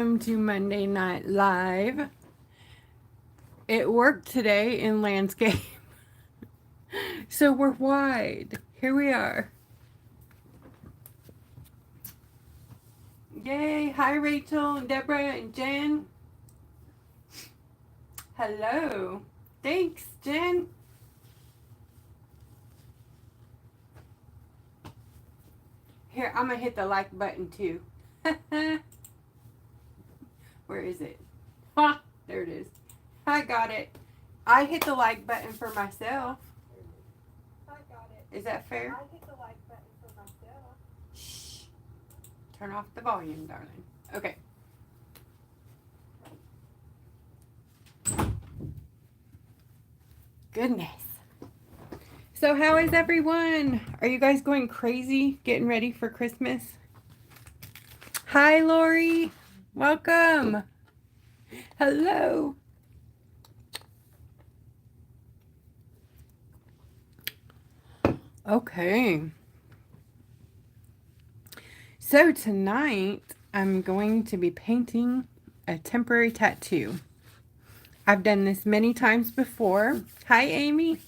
Welcome to Monday Night Live. It worked today in landscape. So we're wide. Here we are. Yay. Hi, Rachel and Deborah and Jen. Hello. Thanks, Jen. Here, I'm going to hit the like button too. Where is it? Ha! There it is. I got it. I hit the like button for myself. I got it. Is that fair? I hit the like button for myself. Shh. Turn off the volume, darling. Okay. Goodness. So how is everyone? Are you guys going crazy getting ready for Christmas? Hi, Lori. Welcome. Hello. Okay. So tonight I'm going to be painting a temporary tattoo. I've done this many times before. Hi, Amy.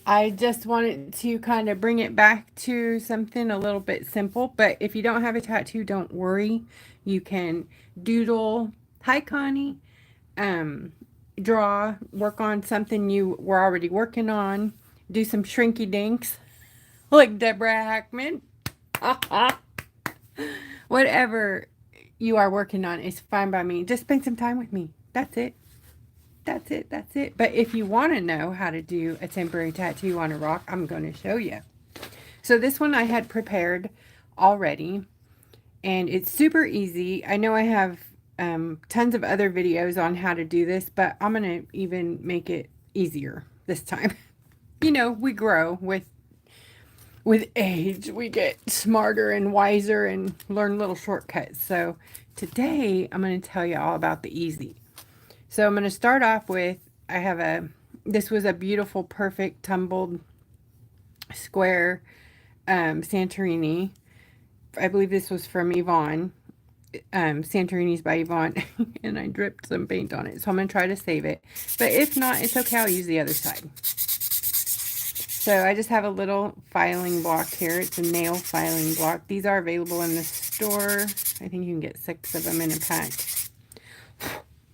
I just wanted to kind of bring it back to something a little bit simple. But if you don't have a tattoo, don't worry. You can doodle. Hi, Connie. Draw. Work on something you were already working on. Do some shrinky dinks like Deborah Hackman. Whatever you are working on is fine by me. Just spend some time with me. That's it. That's it. That's it. But if you want to know how to do a temporary tattoo on a rock, I'm going to show you. So this one I had prepared already, and it's super easy. I know I have tons of other videos on how to do this, but I'm going to even make it easier this time. You know, we grow with age. We get smarter and wiser and learn little shortcuts. So today I'm going to tell you all about the easy. So I'm going to start off with, this was a beautiful, perfect, tumbled, square Santorini. I believe this was from Yvonne. Santorini's by Yvonne. And I dripped some paint on it. So I'm going to try to save it. But if not, it's okay. I'll use the other side. So I just have a little filing block here. It's a nail filing block. These are available in the store. I think you can get 6 of them in a pack.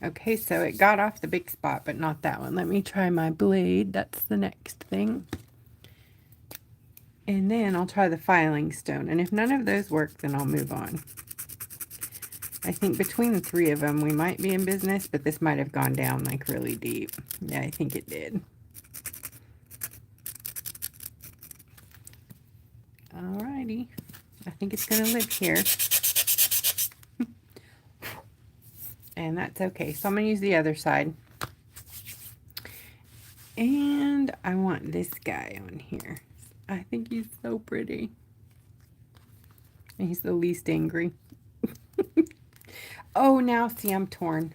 Okay, so it got off the big spot, but not that one. Let me try my blade. That's the next thing. And then I'll try the filing stone. And if none of those work, then I'll move on. I think between the 3 of them, we might be in business, but this might have gone down like really deep. Yeah, I think it did. Alrighty. I think it's going to live here. And that's okay. So I'm going to use the other side. And I want this guy on here. I think he's so pretty. And he's the least angry. Oh, now see, I'm torn.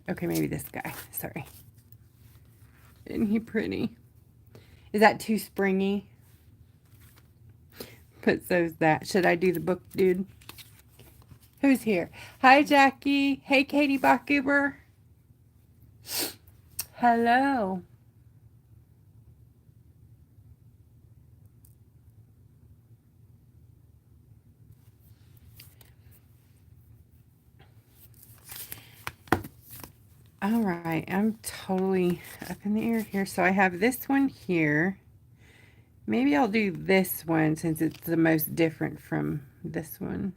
Okay, maybe this guy. Sorry. Isn't he pretty? Is that too springy? But so's that. Should I do the book, dude? Who's here? Hi, Jackie. Hey, Katie Bachhuber. Hello. All right, I'm totally up in the air here. So I have this one here. Maybe I'll do this one since it's the most different from this one.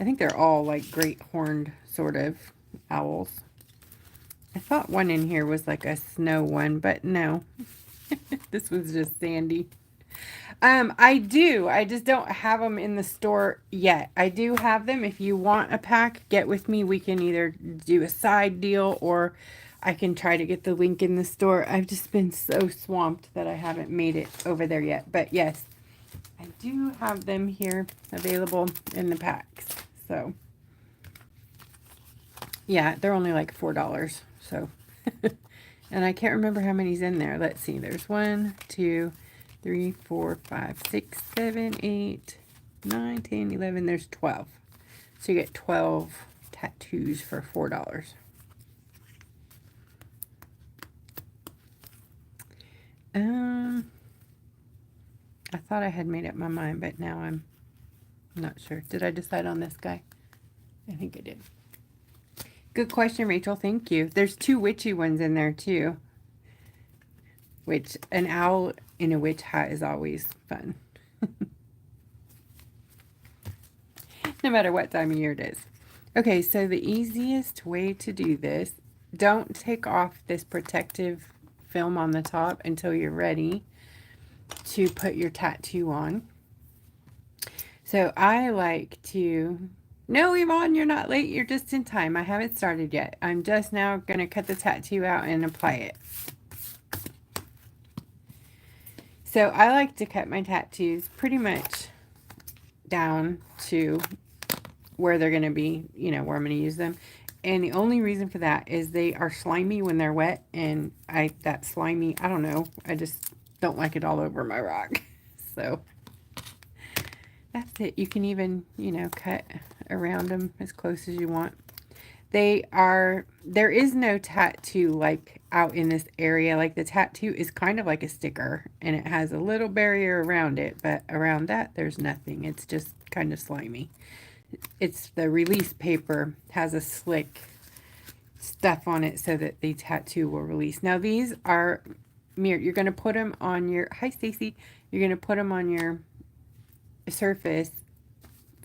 I think they're all like great horned sort of owls. I thought one in here was like a snow one, but no. This was just sandy. I do. I just don't have them in the store yet. I do have them. If you want a pack, get with me. We can either do a side deal or I can try to get the link in the store. I've just been so swamped that I haven't made it over there yet. But yes, I do have them here available in the packs. So, yeah, they're only like $4. So, and I can't remember how many's in there. Let's see. There's 1, 2, 3, 4, 5, 6, 7, 8, 9, 10, 11. There's 12. So you get 12 tattoos for $4. I thought I had made up my mind, but now I'm not sure. Did I decide on this guy? I think I did. Good question, Rachel. Thank you. There's 2 witchy ones in there, too. Which, an owl in a witch hat is always fun. No matter what time of year it is. Okay, so the easiest way to do this, don't take off this protective film on the top until you're ready to put your tattoo on. So I like to... No, Yvonne, you're not late. You're just in time. I haven't started yet. I'm just now going to cut the tattoo out and apply it. So I like to cut my tattoos pretty much down to where they're going to be, you know, where I'm going to use them. And the only reason for that is they are slimy when they're wet. And that slimy, I don't know. I just don't like it all over my rock. So that's it. You can even, you know, cut around them as close as you want. There is no tattoo like out in this area. Like the tattoo is kind of like a sticker and it has a little barrier around it, but around that there's nothing. It's just kind of slimy. It's the release paper has a slick stuff on it so that the tattoo will release. Now these are mirrored. You're going to put them on your, hi Stacy, you're going to put them on your surface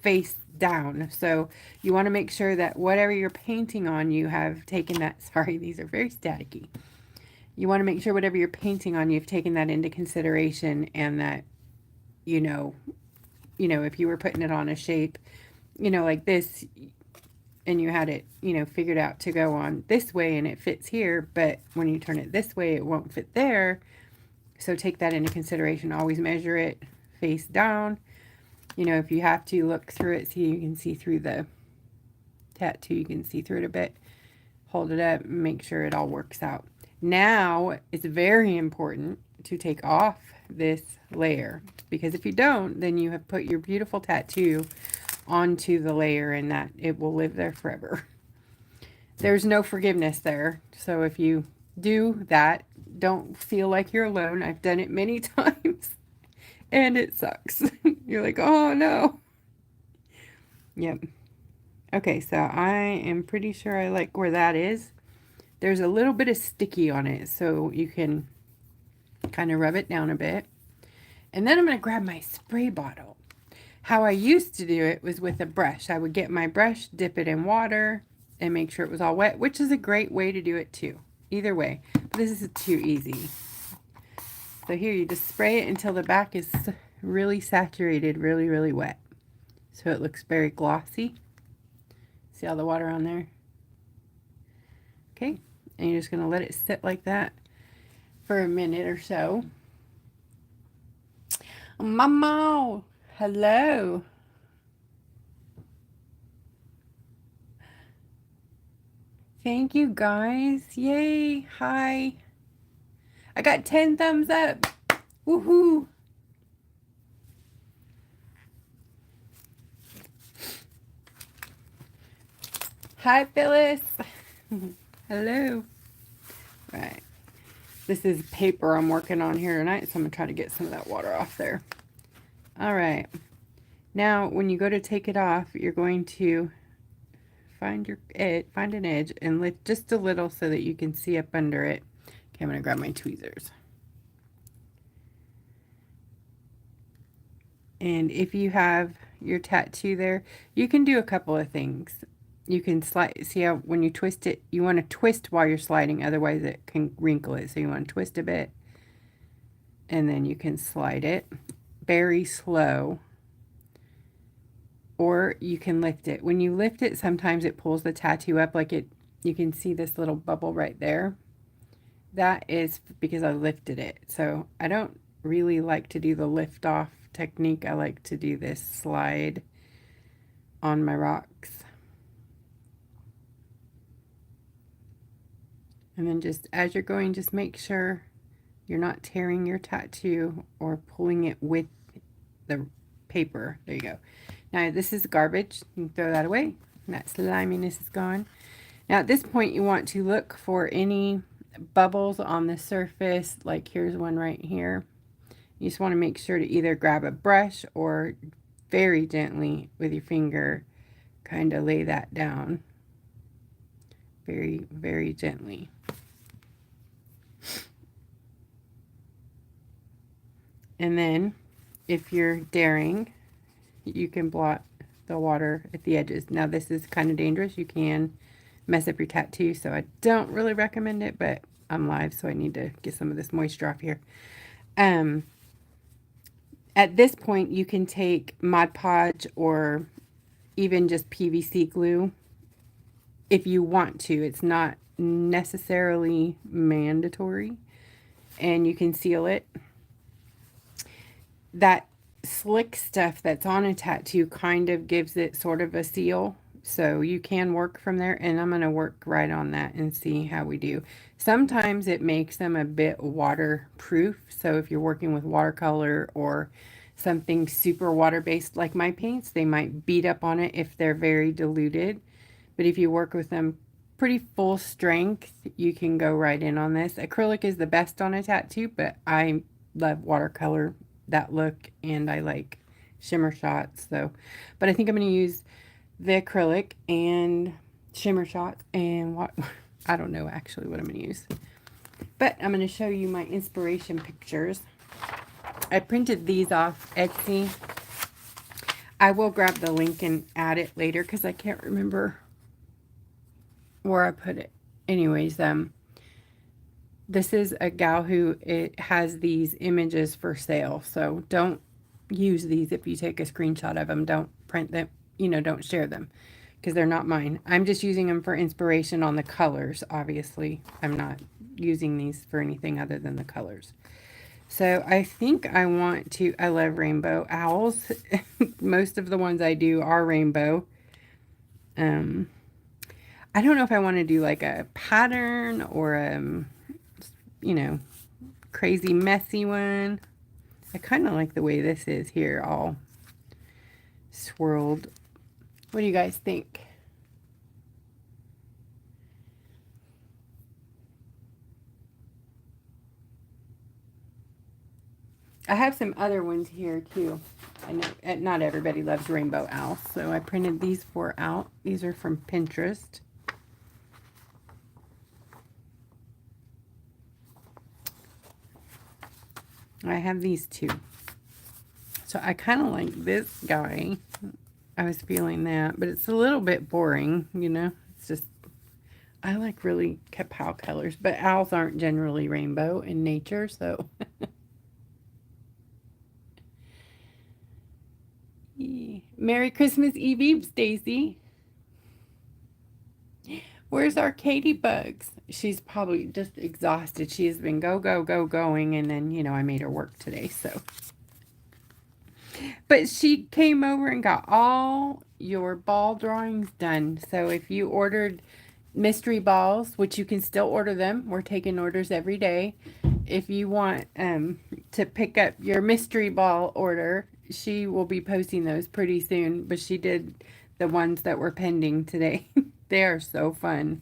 face down. So you want to make sure that whatever you're painting on, you have taken that, sorry, these are very staticky. You want to make sure whatever you're painting on, you've taken that into consideration and that, you know, if you were putting it on a shape, you know, like this, and you had it, you know, figured out to go on this way and it fits here, but when you turn it this way, it won't fit there. So take that into consideration. Always measure it face down. You know, if you have to look through it, so you can see through the tattoo, you can see through it a bit. Hold it up and make sure it all works out. Now, it's very important to take off this layer, because if you don't, then you have put your beautiful tattoo onto the layer and that it will live there forever. There's no forgiveness there. So if you do that, don't feel like you're alone. I've done it many times. And it sucks. You're like, oh no. Yep. Okay, so I am pretty sure I like where that is. There's a little bit of sticky on it, so you can kind of rub it down a bit. And then I'm going to grab my spray bottle. How I used to do it was with a brush. I would get my brush, dip it in water, and make sure it was all wet, which is a great way to do it too. Either way. But this is too easy. So here you just spray it until the back is really saturated, really, really wet. So it looks very glossy. See all the water on there? Okay, and you're just going to let it sit like that for a minute or so. Mama, hello. Thank you guys. Yay, hi. I got 10 thumbs up. Woohoo. Hi, Phyllis. Hello. Right. This is paper I'm working on here tonight, so I'm going to try to get some of that water off there. All right. Now, when you go to take it off, you're going to find an edge and lift just a little so that you can see up under it. Okay, I'm going to grab my tweezers. And if you have your tattoo there, you can do a couple of things. You can slide, see how when you twist it, you want to twist while you're sliding, otherwise it can wrinkle it. So you want to twist a bit, and then you can slide it very slow. Or you can lift it. When you lift it, sometimes it pulls the tattoo up like it, you can see this little bubble right there. That is because I lifted it. So I don't really like to do the lift off technique. I like to do this slide on my rocks. And then just as you're going, just make sure You're not tearing your tattoo or pulling it with the paper. There you go. Now this is garbage. You can throw that away. That sliminess is gone. Now at this point you want to look for any bubbles on the surface. Like here's one right here. You just want to make sure to either grab a brush or very gently with your finger kind of lay that down. Very, very gently. And then if you're daring, you can blot the water at the edges. Now this is kind of dangerous. You can mess up your tattoo, so I don't really recommend it, but I'm live, so I need to get some of this moisture off here. At this point, you can take Mod Podge or even just PVC glue if you want to. It's not necessarily mandatory, and you can seal it. That slick stuff that's on a tattoo kind of gives it sort of a seal, so you can work from there, and I'm going to work right on that and see how we do. Sometimes it makes them a bit waterproof, so if you're working with watercolor or something super water-based like my paints, they might beat up on it if they're very diluted, but if you work with them pretty full strength, you can go right in on this. Acrylic is the best on a tattoo, but I love watercolor, that look, and I like shimmer shots, so but I think I'm going to use the acrylic and shimmer shots and what I don't know actually what I'm going to use, but I'm going to show you my inspiration pictures. I printed these off Etsy. I will grab the link and add it later because I can't remember where I put it. Anyways, this is a gal who it has these images for sale, so don't use these if you take a screenshot of them. Don't print them, you know, don't share them because they're not mine. I'm just using them for inspiration on the colors, obviously. I'm not using these for anything other than the colors. So I think I want to, I love rainbow owls. Most of the ones I do are rainbow. I don't know if I want to do like a pattern or you know, crazy messy one. I kind of like the way this is here, all swirled. What do you guys think? I have some other ones here too. I know not everybody loves rainbow owls, so I printed these 4 out. These are from Pinterest. I have these 2. So I kind of like this guy. I was feeling that, but it's a little bit boring, you know. It's just, I like really kapow colors, but owls aren't generally rainbow in nature, so. Merry Christmas Eve, Stacy. Where's our Katie Bugs? She's probably just exhausted. She has been going, and then, you know, I made her work today, so. But she came over and got all your ball drawings done. So if you ordered mystery balls, which you can still order them, we're taking orders every day. If you want to pick up your mystery ball order, she will be posting those pretty soon. But she did the ones that were pending today. They are so fun.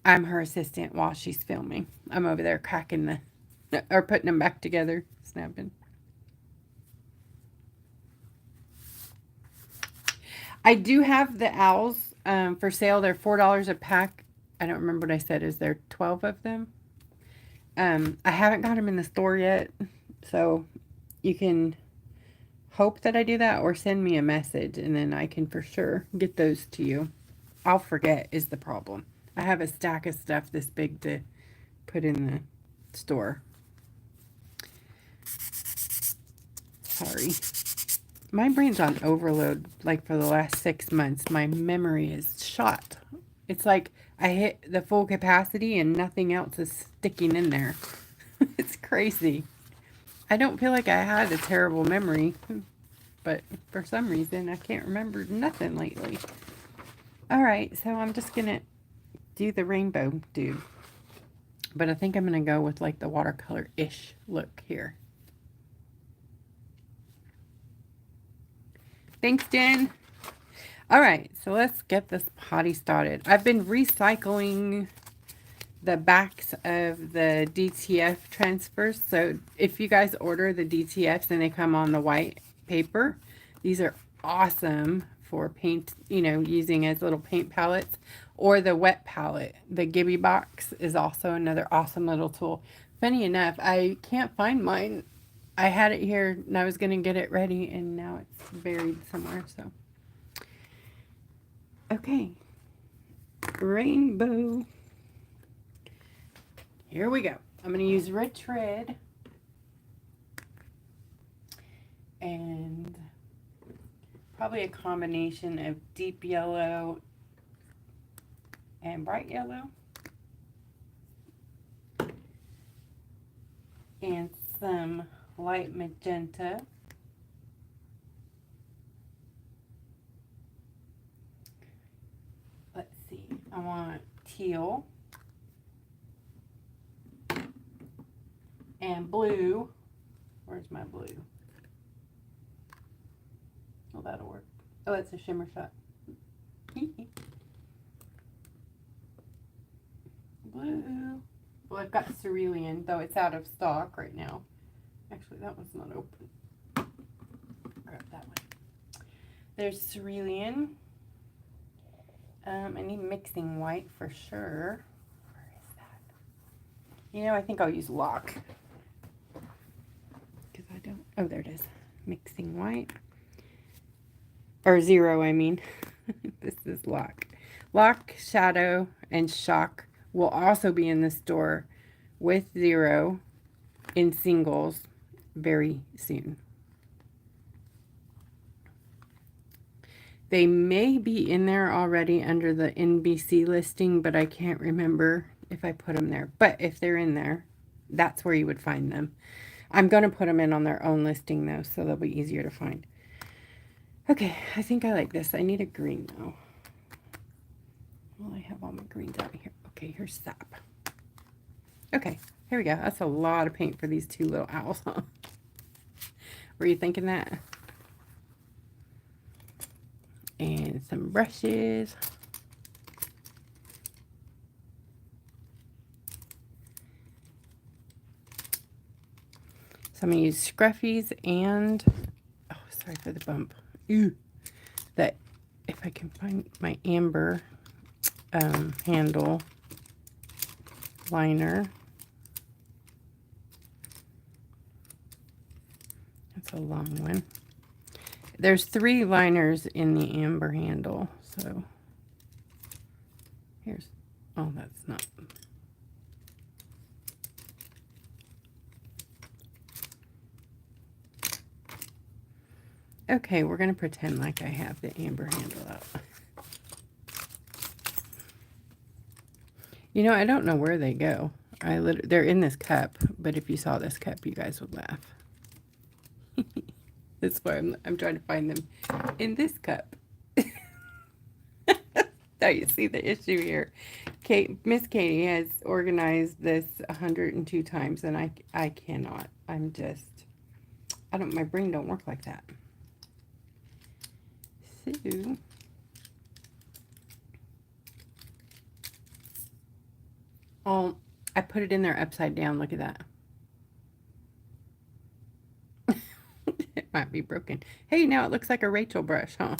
I'm her assistant while she's filming. I'm over there cracking the, or putting them back together, snapping. I do have the owls for sale. They're $4 a pack. I don't remember what I said. Is there 12 of them? I haven't got them in the store yet, so you can hope that I do that or send me a message, and then I can for sure get those to you. I'll forget is the problem. I have a stack of stuff this big to put in the store. Sorry. My brain's on overload, like for the last 6 months. My memory is shot. It's like I hit the full capacity and nothing else is sticking in there. It's crazy. I don't feel like I had a terrible memory, but for some reason I can't remember nothing lately. All right, so I'm just going to do the rainbow dude. But I think I'm going to go with like the watercolor-ish look here. Thanks, Jen. All right, so let's get this potty started. I've been recycling the backs of the DTF transfers. So if you guys order the DTFs and they come on the white paper, these are awesome for paint, you know, using as little paint palettes. Or the wet palette, the Gibby box is also another awesome little tool. Funny enough, I can't find mine. I had it here and I was going to get it ready and now it's buried somewhere. So, okay, rainbow. Here we go. I'm going to use rich red and probably a combination of deep yellow and bright yellow and some light magenta. Let's see, I want teal and blue. Where's my blue? Oh, that'll work. Oh, it's a shimmer shot. Blue. Well, I've got cerulean, though it's out of stock right now. Actually, that one's not open. Grab that one. There's cerulean. I need mixing white for sure. Where is that? You know, I think I'll use lock. Because I don't... Oh, there it is. Mixing white. Or zero, I mean. This is lock. Lock, shadow, and shock will also be in the store with zero in singles very soon. They may be in there already under the NBC listing, but I can't remember if I put them there. But if they're in there, that's where you would find them. I'm going to put them in on their own listing, though, so they'll be easier to find. Okay, I think I like this. I need a green, though. Well, I have all my greens out here. Okay, here's sap. Okay, here we go. That's a lot of paint for these two little owls, huh? Were you thinking that? And some brushes. So I'm going to use scruffies and, oh, sorry for the bump. Ew. That, if I can find my amber handle liner. That's a long one. There's 3 liners in the amber handle, so here's, oh, that's not. Okay, we're going to pretend like I have the amber handle out. You know, I don't know where they go. They're in this cup, but if you saw this cup, you guys would laugh. That's why I'm trying to find them in this cup. Now you see the issue here. Miss Katie has organized this 102 times, and I cannot. My brain don't work like that. So, oh, I put it in there upside down. Look at that. It might be broken. Hey, now it looks like a Rachel brush, huh?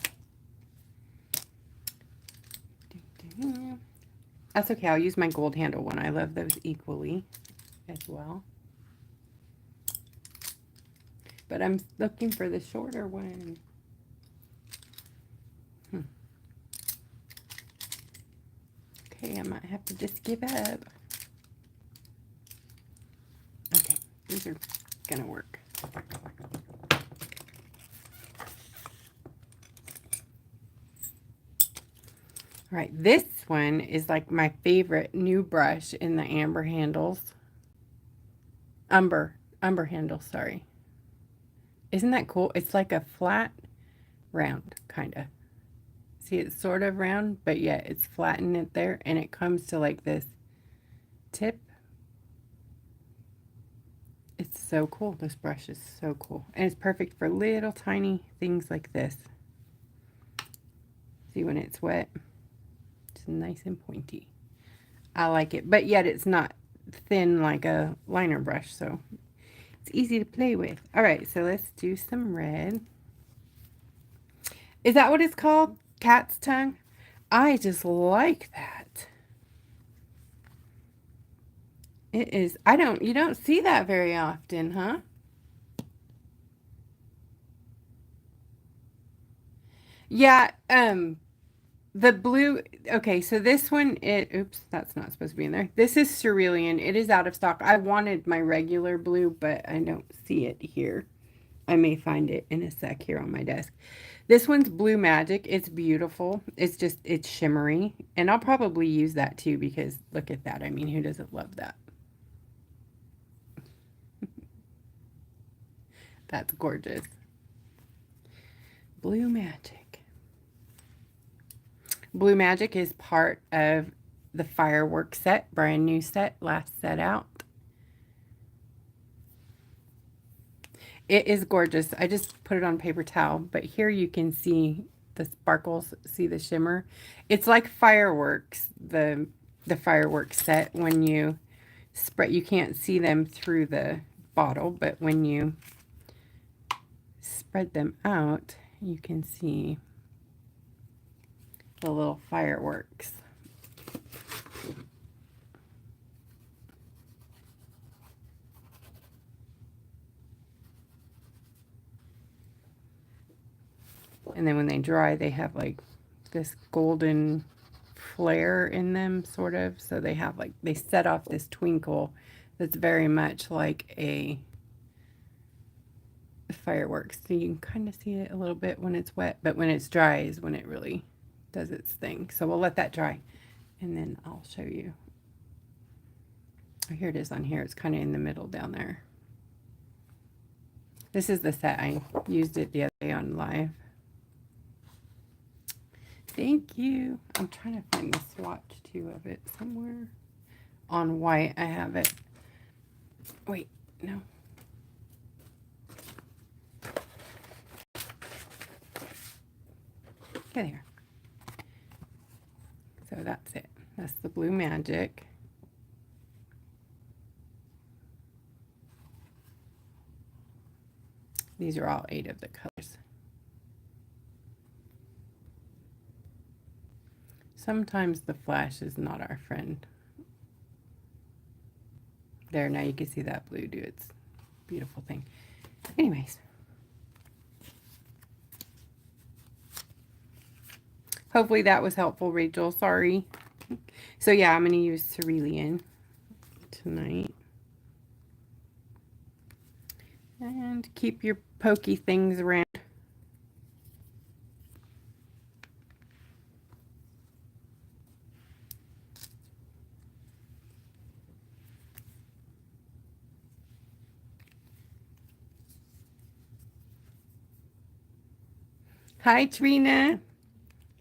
That's okay. I'll use my gold handle one. I love those equally as well. But I'm looking for the shorter one. Okay, I might have to just give up. Okay, these are gonna work. All right, this one is like my favorite new brush in the amber handles. Umber handle, sorry. Isn't that cool? It's like a flat round, kind of. See, it's sort of round, but yet it's flattened it there, and it comes to like this tip, It's so cool. This brush is so cool. And it's perfect for little tiny things like this. See, when it's wet, it's nice and pointy. I like it, but yet it's not thin like a liner brush, so it's easy to play with. All right, so let's do some red. Is that what it's called? Cat's tongue? I just like that. It is. You don't see that very often, huh? Yeah, the blue, okay, so this one, oops, that's not supposed to be in there. This is cerulean. It is out of stock. I wanted my regular blue, but I don't see it here. I may find it in a sec here on my desk. This one's Blue Magic. It's beautiful. It's shimmery. And I'll probably use that too because look at that. I mean, who doesn't love that? That's gorgeous. Blue Magic. Blue Magic is part of the fireworks set, brand new set, last set out. It is gorgeous. I just put it on paper towel, but here you can see the sparkles, see the shimmer. It's like fireworks, the fireworks set. When you spread, you can't see them through the bottle, but when you spread them out, you can see the little fireworks. And then when they dry, they have like this golden flare in them, sort of. So they have like, they set off this twinkle that's very much like a fireworks. So you can kind of see it a little bit when it's wet, but when it's dry is when it really does its thing. So we'll let that dry and then I'll show you. Oh, here it is on here. It's kind of in the middle down there. This is the set. I used it the other day on live. Thank you. I'm trying to find the swatch too of it somewhere. On white, I have it. Wait, no. There. So that's it. That's the Blue Magic. These are all 8 of the colors. Sometimes the flash is not our friend. There, now you can see that blue do its beautiful thing. Anyways. Hopefully that was helpful, Rachel. Sorry. So yeah, I'm going to use cerulean tonight. And keep your pokey things around. Hi, Trina.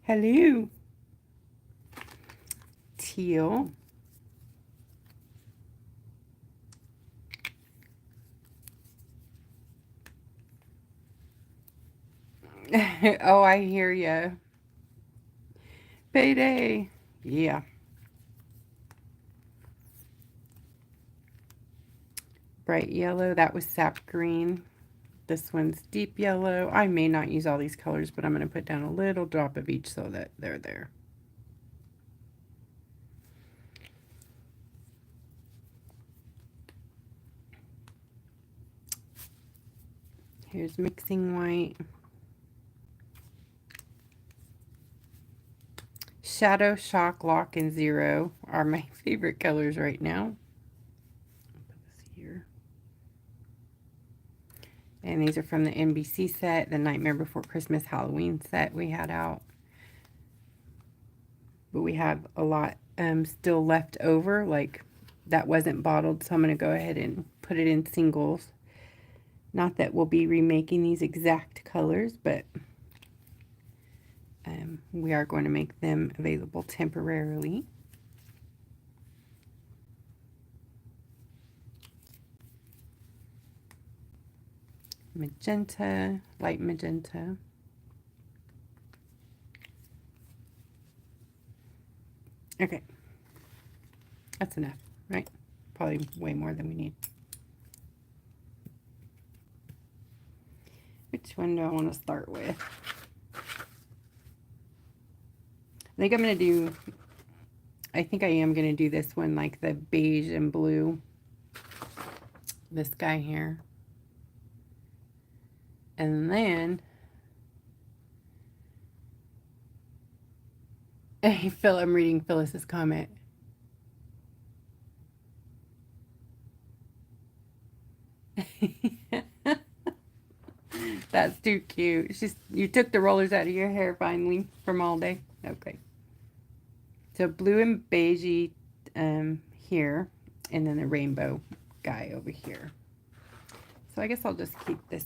Hello. Teal. Oh, I hear ya. Payday. Yeah. Bright yellow. That was sap green. This one's deep yellow. I may not use all these colors, but I'm going to put down a little drop of each so that they're there. Here's mixing white. Shadow, Shock, Lock, and Zero are my favorite colors right now. I'll put this here. And these are from the NBC set, the Nightmare Before Christmas Halloween set we had out. But we have a lot still left over, like that wasn't bottled, so I'm going to go ahead and put it in singles. Not that we'll be remaking these exact colors, but we are going to make them available temporarily. magenta, light magenta. Okay. That's enough, right? Probably way more than we need. Which one do I want to start with? I think I am going to do this one, like the beige and blue. This guy here. And then, hey Phil, I'm reading Phyllis's comment. That's too cute. You took the rollers out of your hair finally from all day. Okay. So blue and beigey here, and then the rainbow guy over here. So I guess I'll just keep this.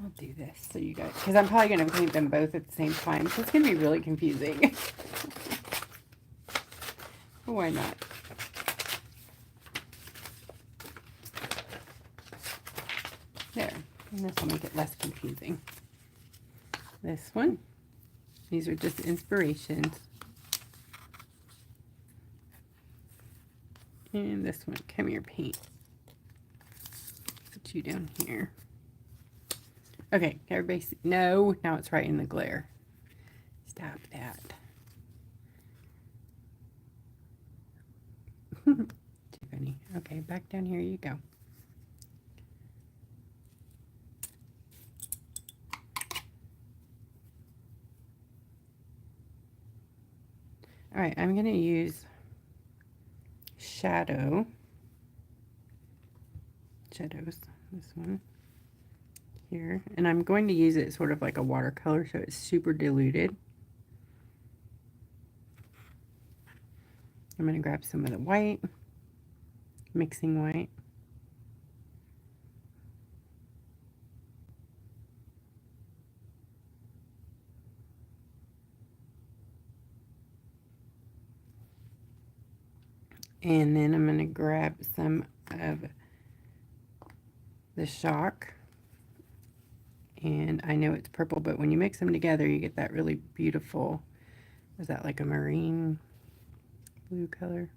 I'll do this so you guys, because I'm probably going to paint them both at the same time. So it's going to be really confusing. Why not? There. And this will make it less confusing. This one. These are just inspirations. And this one. Come here, paint. Put you down here. Okay, everybody see? No, now it's right in the glare. Stop that. Too funny. Okay, back down here you go. All right, I'm going to use shadows, this one here, and I'm going to use it sort of like a watercolor, so it's super diluted. I'm going to grab some of the white, mixing white. And then I'm going to grab some of the shock. And I know it's purple, but when you mix them together, you get that really beautiful, is that like a marine blue color?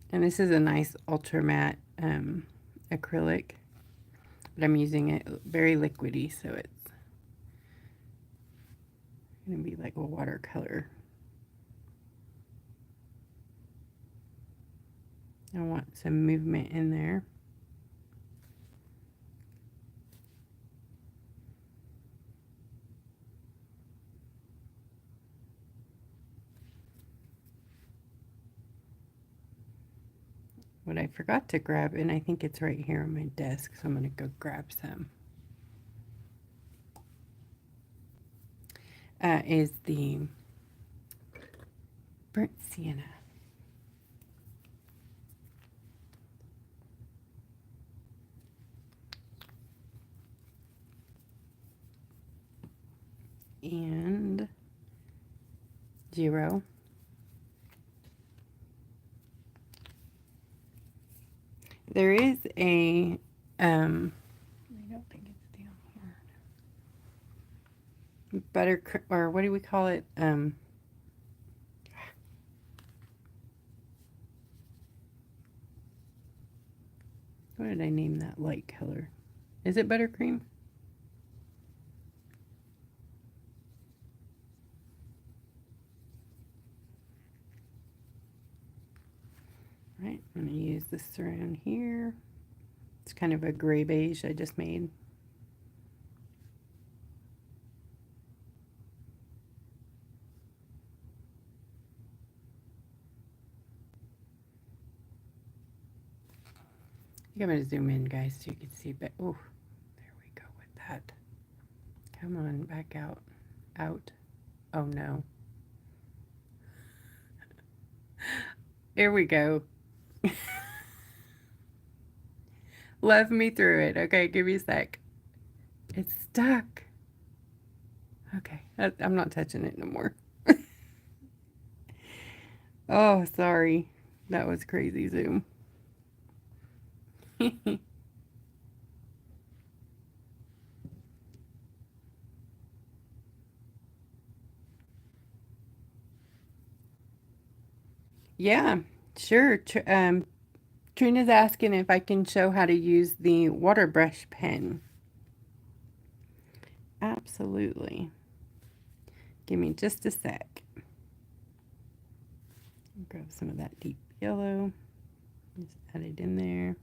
And this is a nice ultra matte acrylic, but I'm using it very liquidy, so it's going to be like a watercolor. I want some movement in there. What I forgot to grab, and I think it's right here on my desk, so I'm going to go grab some, is the burnt sienna. And zero. There is a, I don't think it's down here. Butter, or what do we call it? What did I name that light color? Is it buttercream? Right, I'm going to use this around here. It's kind of a gray beige I just made. I think I'm going to zoom in, guys, so you can see. But oh, there we go with that. Come on, back out. Out. Oh no. Here we go. Love me through it. Okay, give me a sec. It's stuck. Okay, I'm not touching it no more. Oh, sorry. That was crazy zoom. Yeah, sure. Trina's asking if I can show how to use the water brush pen. Absolutely. Give me just a sec. Grab some of that deep yellow. Just add it in there.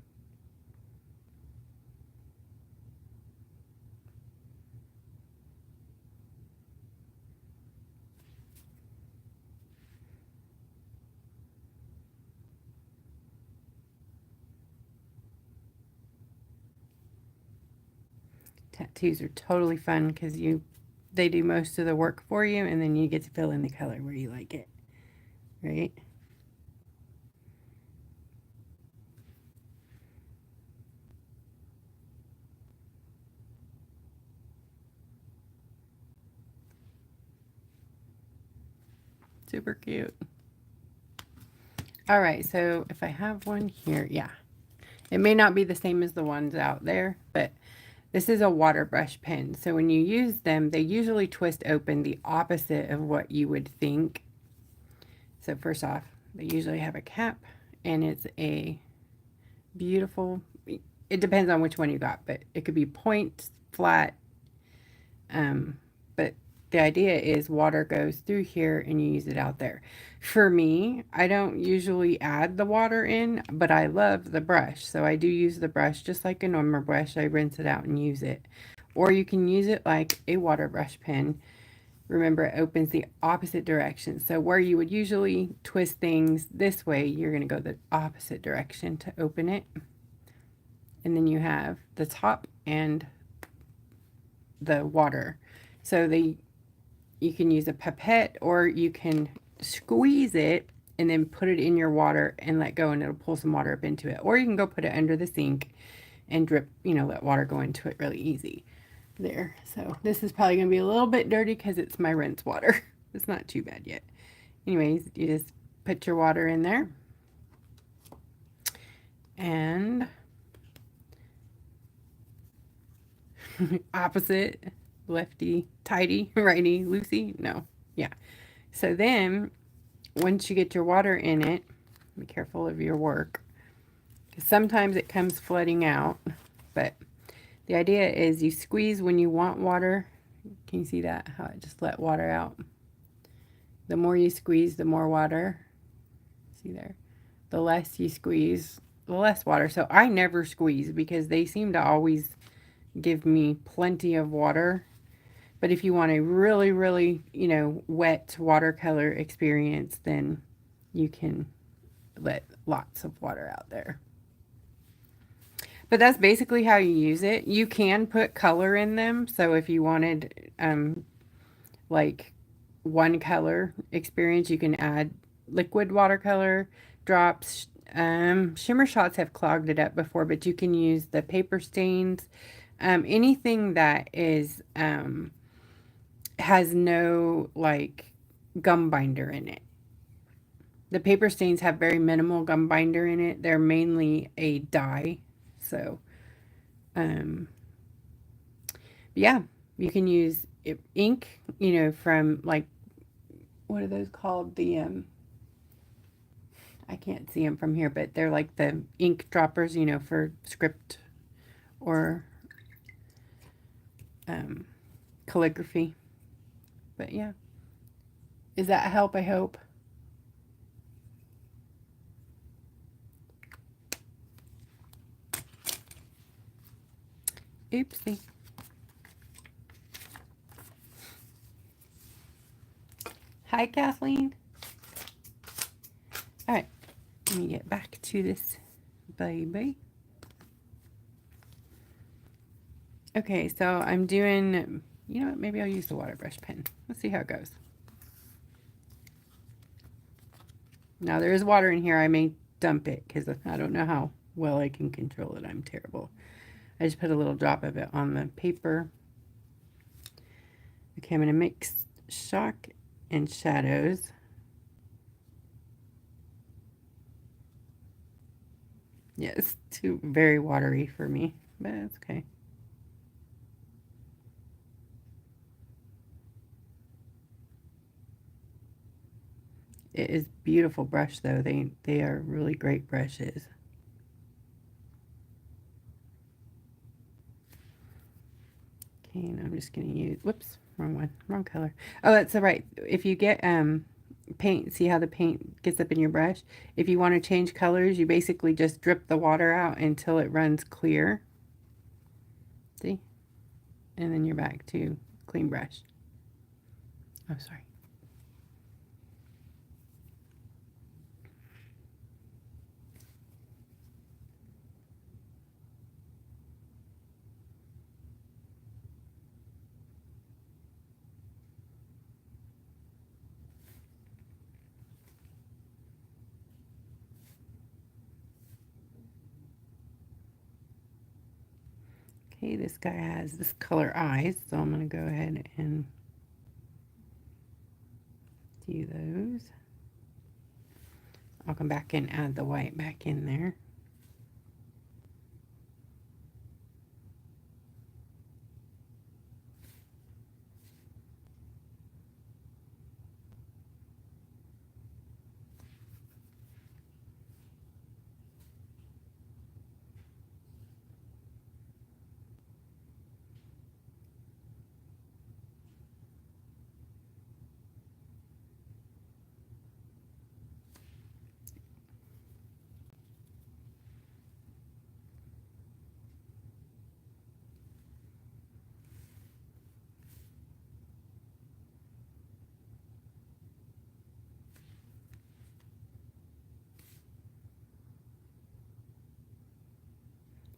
Tattoos are totally fun because they do most of the work for you, and then you get to fill in the color where you like it, right? Super cute. All right, so if I have one here, yeah. It may not be the same as the ones out there, but this is a water brush pen. So when you use them, they usually twist open the opposite of what you would think. So first off, they usually have a cap, and it's a beautiful, it depends on which one you got, but it could be point, flat, but the idea is water goes through here and you use it out there. For me, I don't usually add the water in, but I love the brush. So I do use the brush just like a normal brush. I rinse it out and use it. Or you can use it like a water brush pen. Remember, it opens the opposite direction. So where you would usually twist things this way, you're going to go the opposite direction to open it. And then you have the top and the water. So you can use a pipette, or you can squeeze it and then put it in your water and let go, and it'll pull some water up into it. Or you can go put it under the sink and drip, let water go into it really easy. There. So this is probably going to be a little bit dirty because it's my rinse water. It's not too bad yet. Anyways, you just put your water in there. And opposite, lefty, tighty, righty, loosey. No. Yeah. So then once you get your water in it, be careful of your work, because sometimes it comes flooding out, but the idea is you squeeze when you want water. Can you see that? How it just let water out? The more you squeeze, the more water. See there? The less you squeeze, the less water. So I never squeeze because they seem to always give me plenty of water. But if you want a really, really, wet watercolor experience, then you can let lots of water out there. But that's basically how you use it. You can put color in them. So if you wanted like one color experience, you can add liquid watercolor drops. Shimmer shots have clogged it up before, but you can use the paper stains. Anything that is has no like gum binder in it. The paper stains have very minimal gum binder in it. They're mainly a dye. So, yeah, you can use ink, from like, what are those called? I can't see them from here, but they're like the ink droppers, for script or calligraphy. But yeah, is that a help? I hope. Oopsie. Hi, Kathleen. All right, let me get back to this baby. Okay, so I'm doing, what, maybe I'll use the water brush pen. Let's see how it goes. Now there is water in here. I may dump it because I don't know how well I can control it. I'm terrible. I just put a little drop of it on the paper. Okay, I'm going to mix shock and shadows. Yeah, it's too very watery for me, but it's okay. It is beautiful brush though. They are really great brushes. Okay, and I'm just gonna use, whoops, wrong one, wrong color. Oh, that's all right. If you get paint, see how the paint gets up in your brush? If you want to change colors, you basically just drip the water out until it runs clear. See? And then you're back to clean brush. Oh, sorry. Okay, this guy has this color eyes, so I'm going to go ahead and do those. I'll come back and add the white back in there.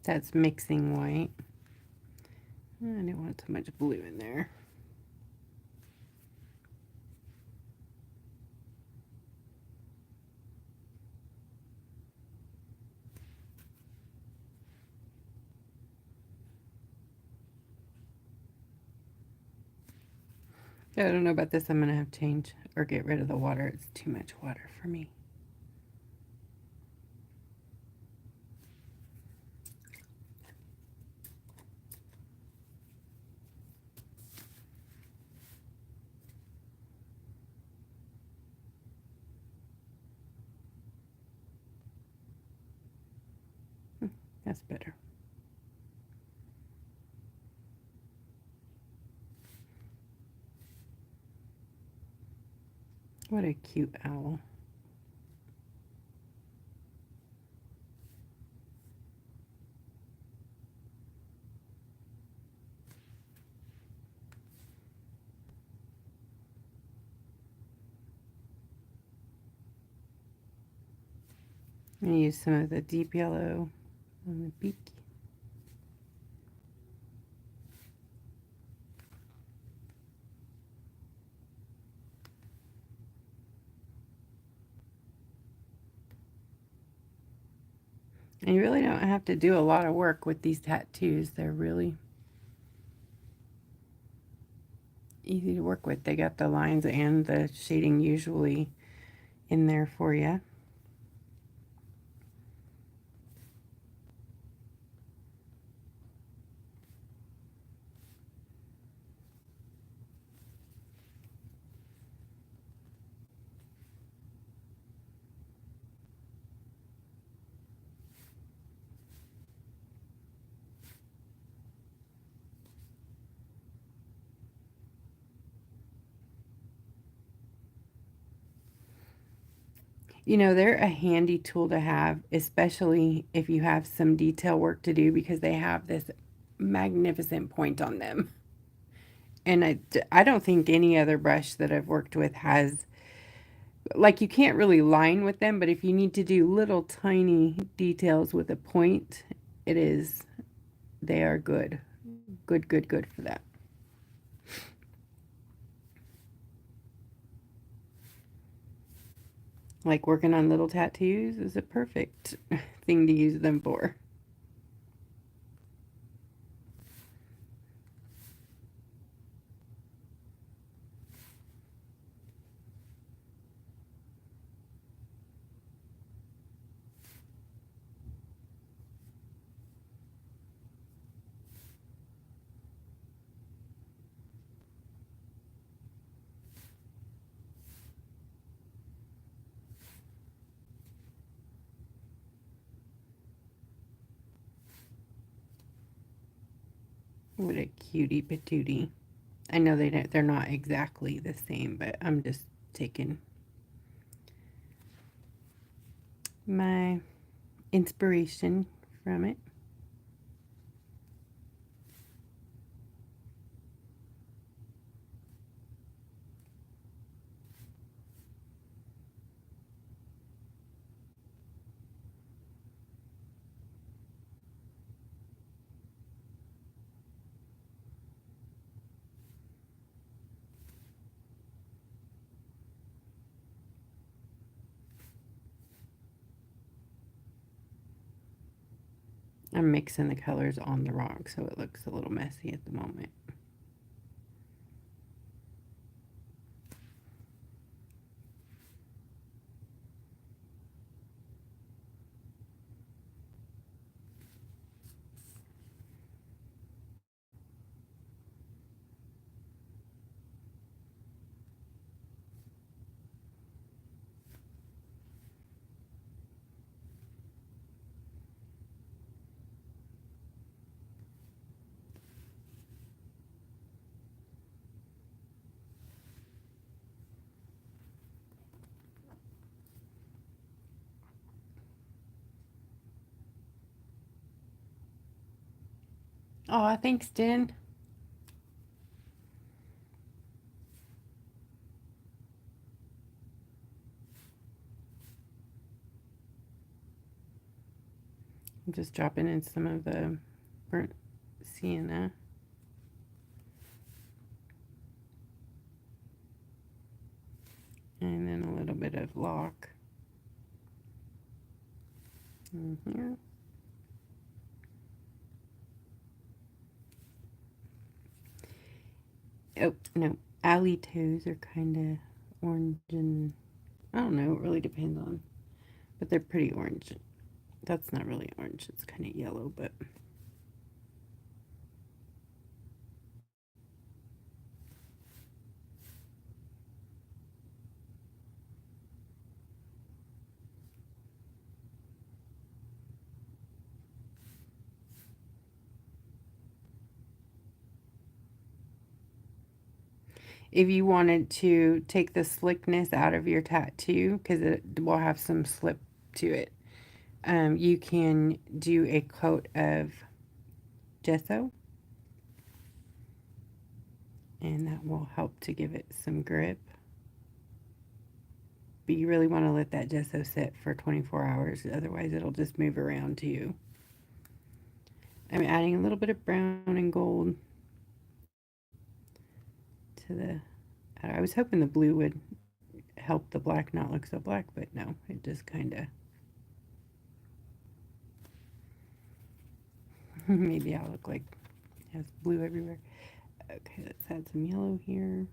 That's mixing white. I didn't want too much blue in there. I don't know about this. I'm going to have to change or get rid of the water. It's too much water for me. That's better. What a cute owl. I'm going to use some of the deep yellow on the beak. And you really don't have to do a lot of work with these tattoos. They're really easy to work with. They got the lines and the shading usually in there for you. You know, they're a handy tool to have, especially if you have some detail work to do, because they have this magnificent point on them. And I don't think any other brush that I've worked with has, like, you can't really line with them, but if you need to do little tiny details with a point, they are good. Good, good, good for that. Like working on little tattoos is a perfect thing to use them for. What a cutie patootie. I know they're not exactly the same, but I'm just taking my inspiration from it. I'm mixing the colors on the rock, so it looks a little messy at the moment. Oh, thanks, Den. I'm just dropping in some of the burnt sienna. And then a little bit of lock in here. Oh, no. Alley toes are kind of orange and I don't know. It really depends on, but they're pretty orange. That's not really orange. It's kind of yellow, but if you wanted to take the slickness out of your tattoo, because it will have some slip to it, you can do a coat of gesso, and that will help to give it some grip. But you really want to let that gesso sit for 24 hours, otherwise it'll just move around to you. I'm adding a little bit of brown and gold to the, I was hoping the blue would help the black not look so black, but no, it just kind of, maybe I'll look like it has blue everywhere. Okay, let's add some yellow here.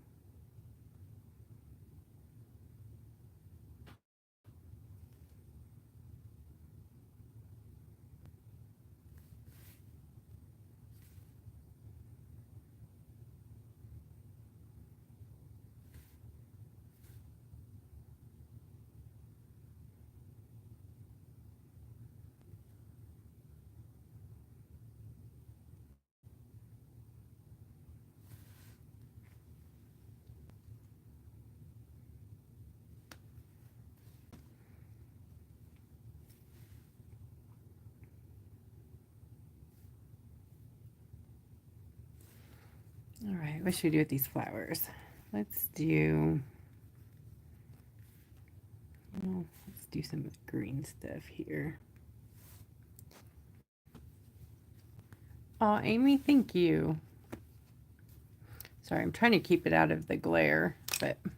All right, what should we do with these flowers? Let's do, well, let's do some green stuff here. Oh, Amy, thank you. Sorry, I'm trying to keep it out of the glare, but let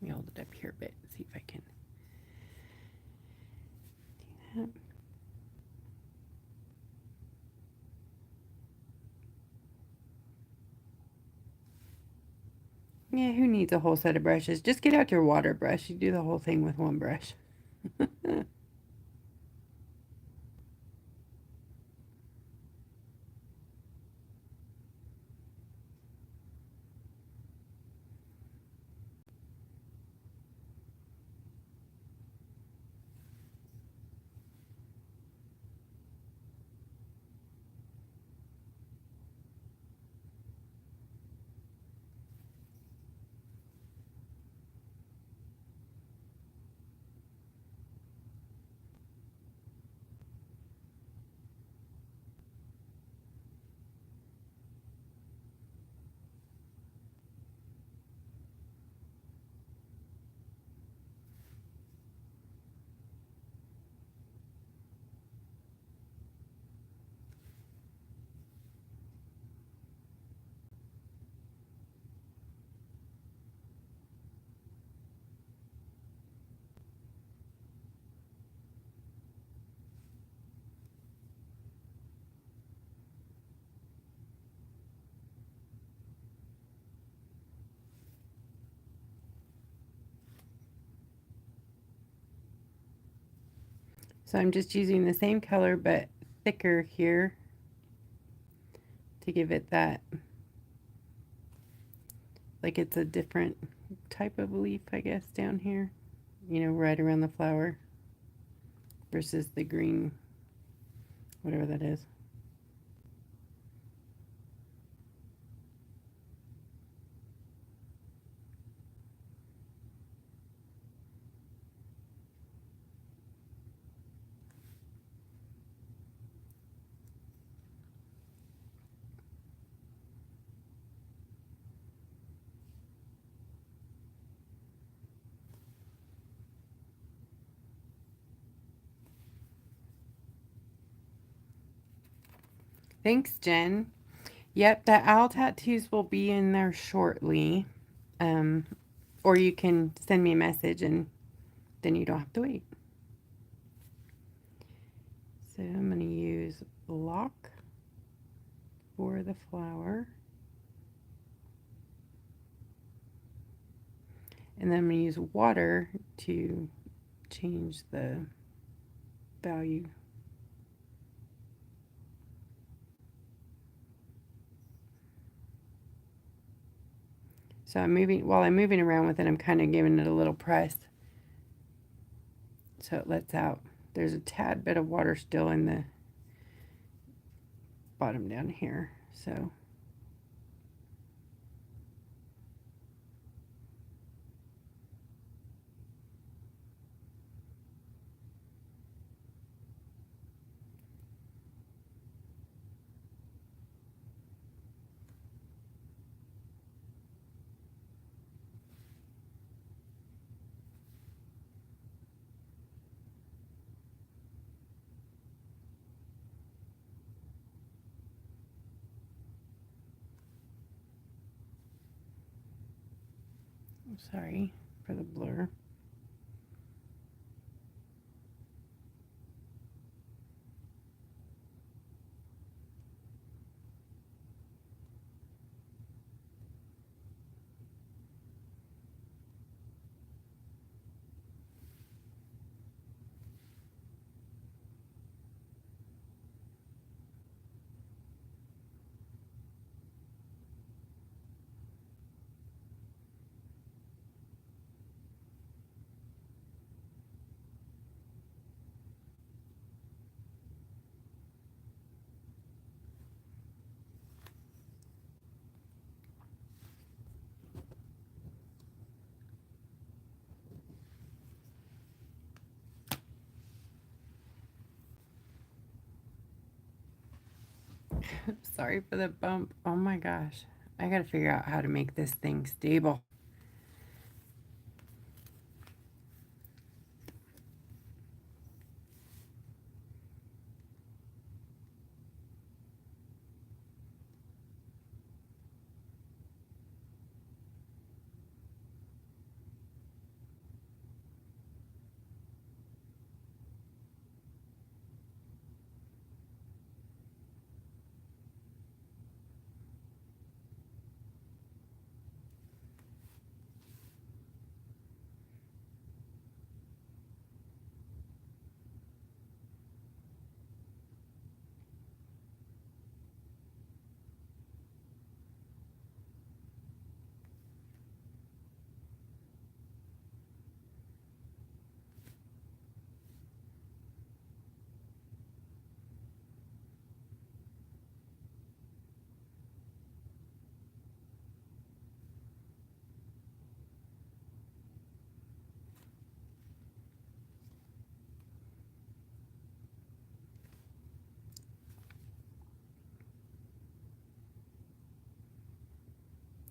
me hold it up here a bit, see if I can do that. Yeah, who needs a whole set of brushes? Just get out your water brush. You do the whole thing with one brush. So I'm just using the same color but thicker here to give it that, like it's a different type of leaf, I guess, down here, you know, right around the flower versus the green, whatever that is. Thanks, Jen. Yep, the owl tattoos will be in there shortly. Um, or you can send me a message and then you don't have to wait. So I'm going to use block for the flower. And then I'm going to use water to change the value. So I'm moving, while I'm moving around with it, I'm kind of giving it a little press so it lets out. There's a tad bit of water still in the bottom down here. So sorry for the blur. Sorry for the bump. Oh my gosh. I gotta figure out how to make this thing stable.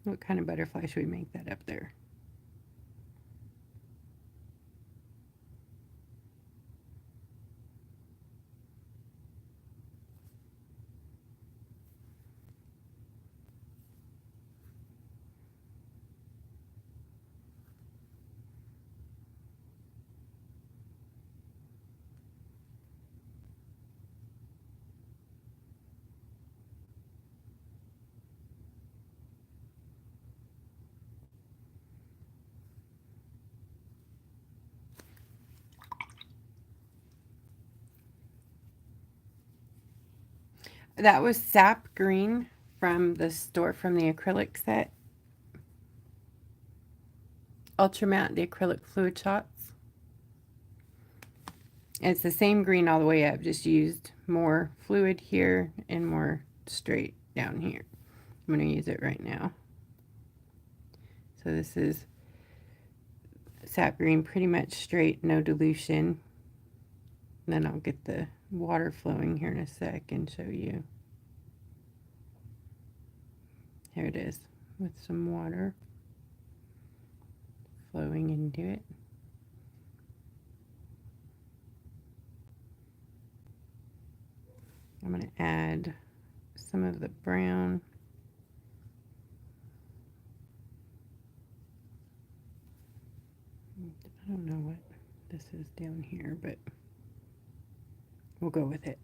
What kind of butterfly should we make that up there? That was sap green from the store, from the acrylic set. Ultra Matte, the acrylic fluid shots. And it's the same green all the way up, just used more fluid here and more straight down here. I'm going to use it right now. So this is sap green, pretty much straight, no dilution. And then I'll get the water flowing here in a sec and show you. Here it is, with some water flowing into it. I'm going to add some of the brown. I don't know what this is down here, but we'll go with it.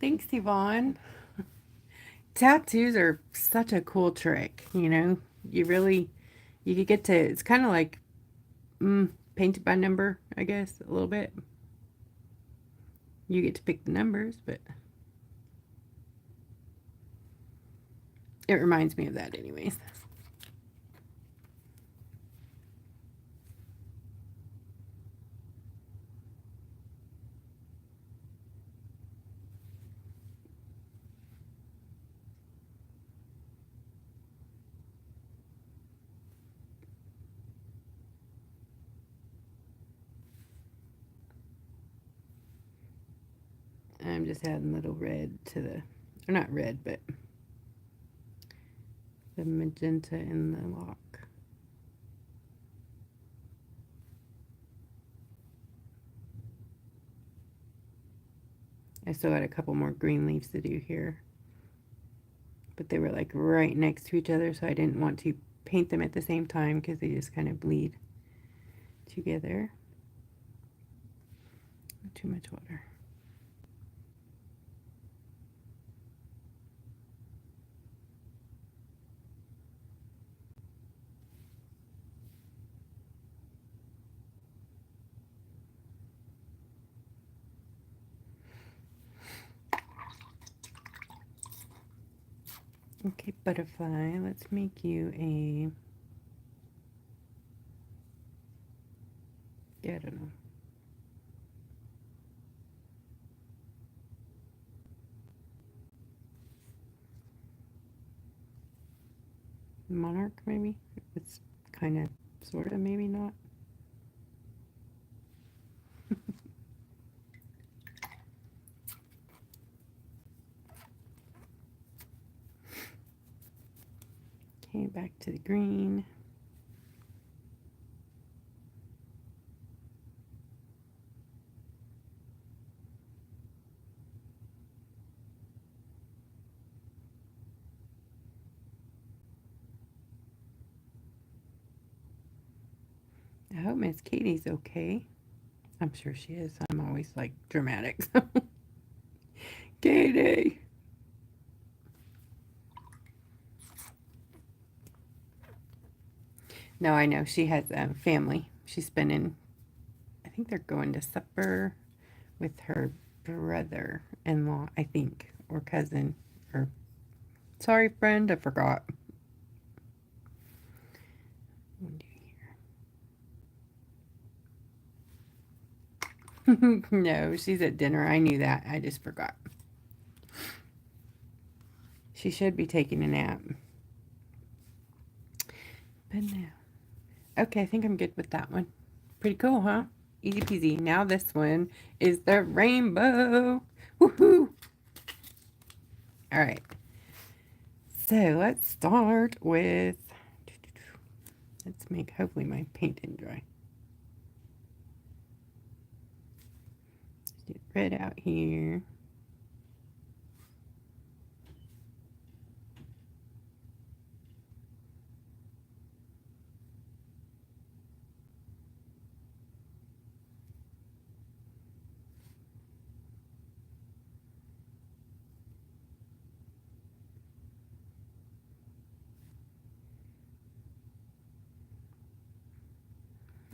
Thanks, Yvonne. Tattoos are such a cool trick, you know. You could get to, it's kind of like painted by number, I guess, a little bit. You get to pick the numbers, but it reminds me of that anyways. I'm just adding a little red to the, or not red, but the magenta in the lock. I still got a couple more green leaves to do here, but they were like right next to each other, so I didn't want to paint them at the same time because they just kind of bleed together. Too much water. Okay, butterfly, let's make you a, yeah, I don't know. Monarch, maybe? It's kind of, sort of, maybe not. Okay, back to the green. I hope Miss Katie's okay. I'm sure she is. I'm always like dramatic. Katie. No, I know. She has a family. She's spending, I think they're going to supper with her brother-in-law, I think, or cousin, or sorry, friend, I forgot. No, she's at dinner. I knew that. I just forgot. She should be taking a nap. But no. Okay, I think I'm good with that one. Pretty cool, huh? Easy peasy. Now this one is the rainbow. Woohoo! All right. So let's start with. Let's make. Hopefully my paint didn't dry. Let's get red out here.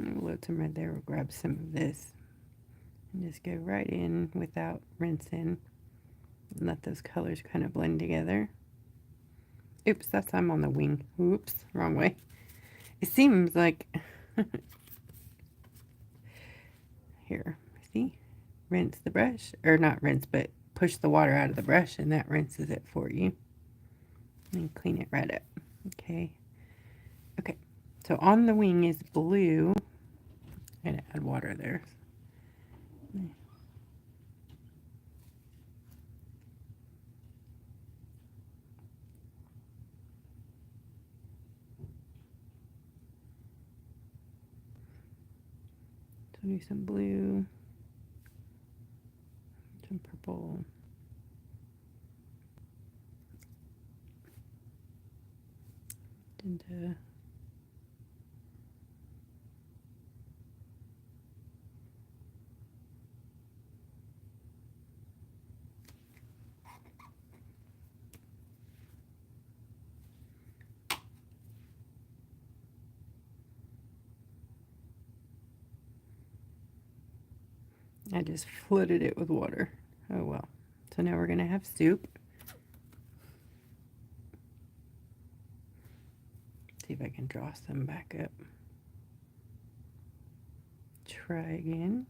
I'll load some red there. We'll grab some of this and just go right in without rinsing and let those colors kind of blend together. Oops, that's I'm on the wing. Oops, wrong way. It seems like here, see? Rinse the brush, or not rinse, but push the water out of the brush and that rinses it for you. And clean it right up. Okay. Okay. So on the wing is blue. I gotta add water there. So do some blue, some purple. And I just flooded it with water. Oh well. So now we're gonna have soup. See if I can draw some back up. Try again.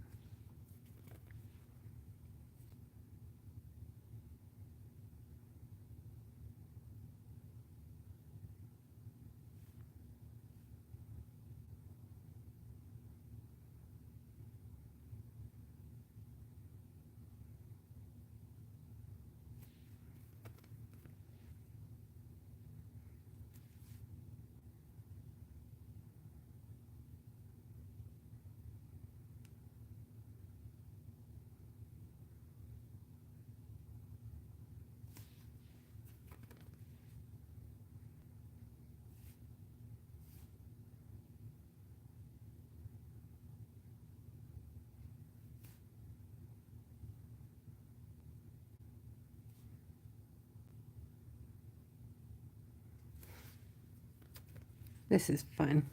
This is fun.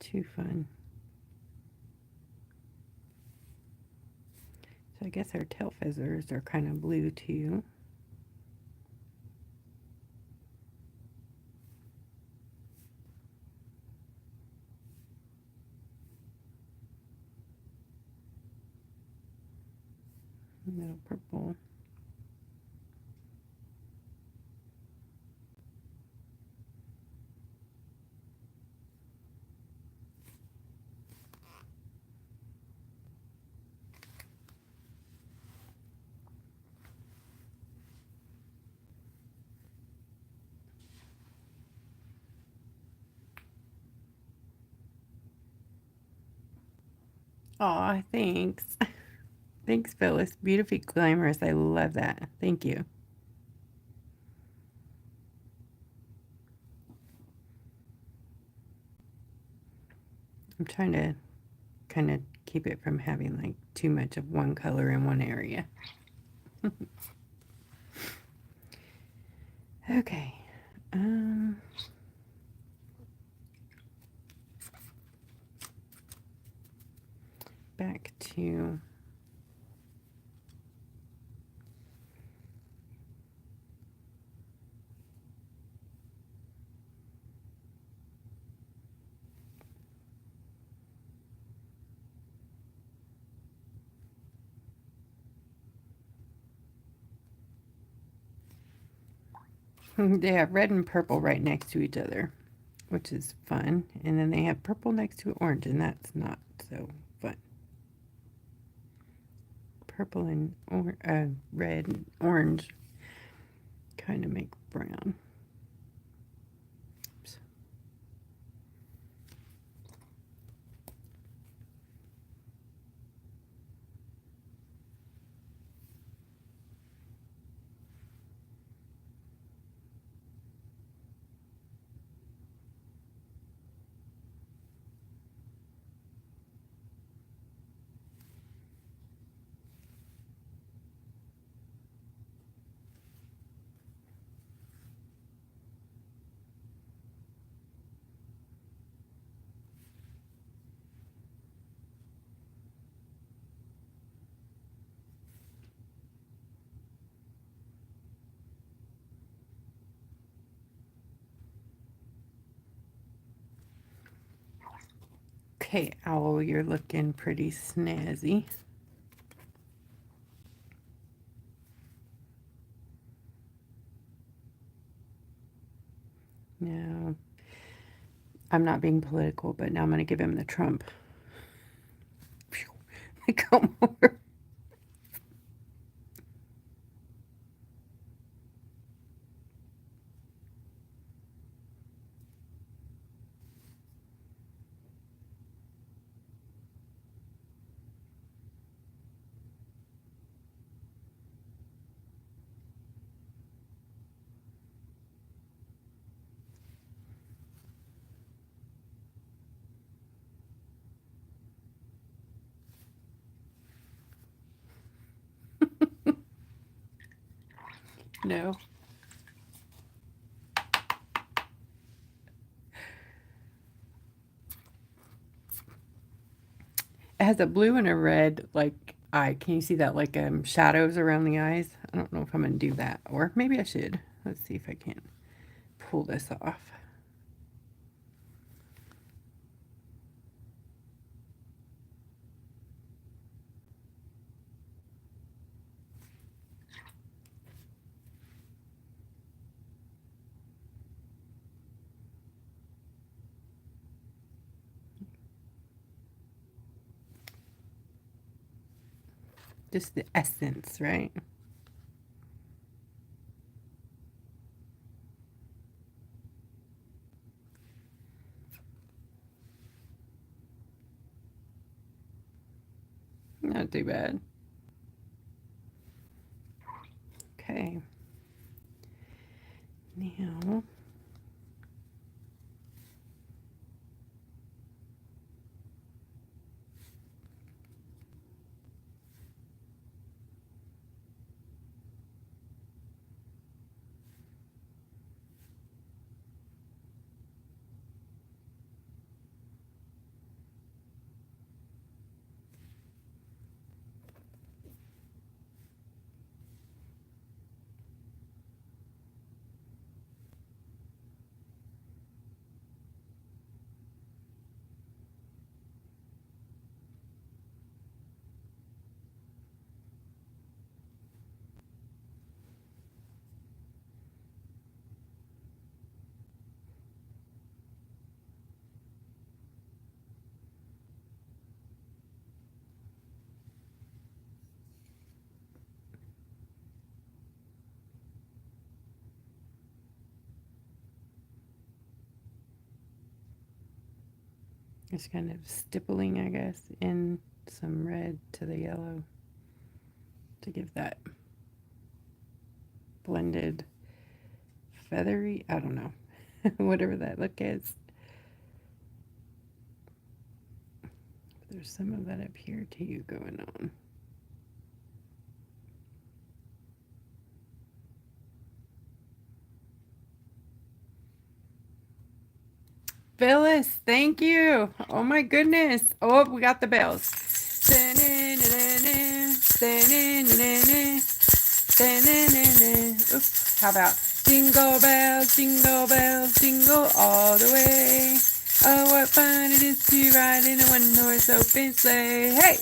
Too fun. So I guess our tail feathers are kind of blue too. A little purple. Aw, thanks. Thanks, Phyllis. Beautifully glamorous. I love that. Thank you. I'm trying to kind of keep it from having like too much of one color in one area. Okay. Back to they have red and purple right next to each other, which is fun. And then they have purple next to orange, and that's not so fun. Purple and red and orange kind of make brown. Oops. Okay, Owl, you're looking pretty snazzy. Now, I'm not being political, but now I'm going to give him the Trump. Come over. No. It has a blue and a red, like, eye. Can you see that, like, shadows around the eyes? I don't know if I'm going to do that, or maybe I should. Let's see if I can pull this off. Just the essence, right? Not too bad. Okay. Now, just kind of stippling, I guess, in some red to the yellow to give that blended feathery, I don't know, whatever that look is. There's some of that up here too going on. Phyllis, thank you. Oh my goodness. Oh, we got the bells. Oops. How about jingle bells, jingle all the way. Oh, what fun it is to ride in a one-horse open sleigh. Hey!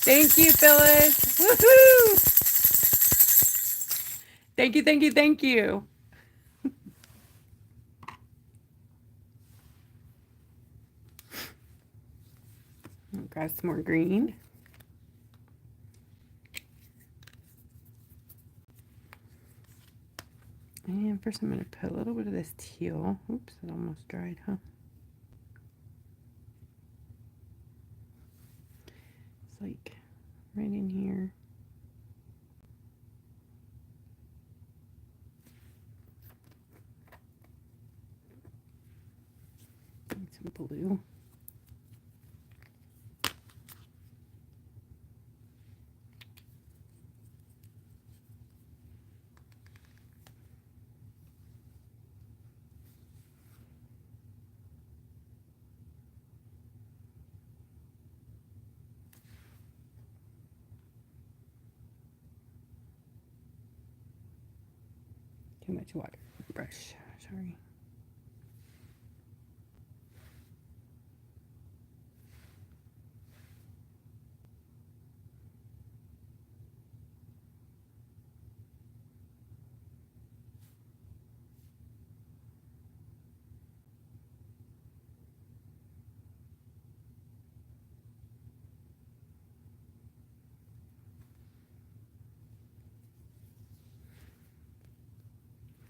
Thank you, Phyllis. Woohoo! Thank you, thank you, thank you. I'll grab some more green. And first I'm going to put a little bit of this teal. Oops, it almost dried, huh? It's like right in here. And some blue. Too much water. Brush. Sorry.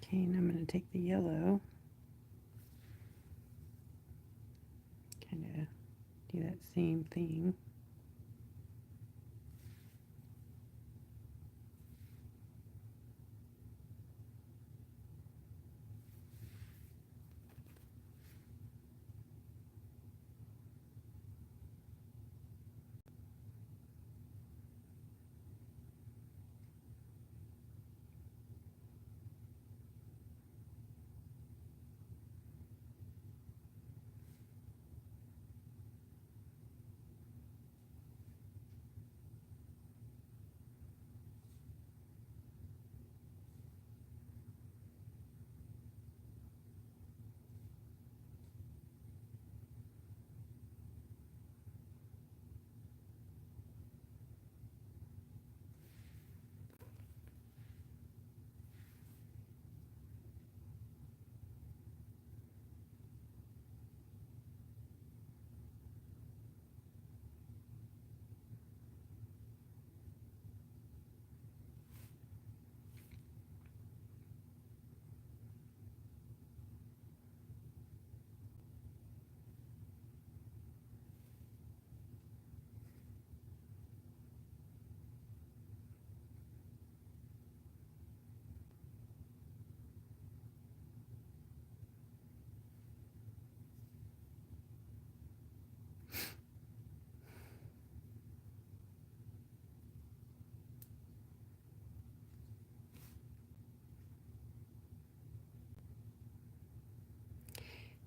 Okay, and I'm going to take the yellow. Kind of do that same thing.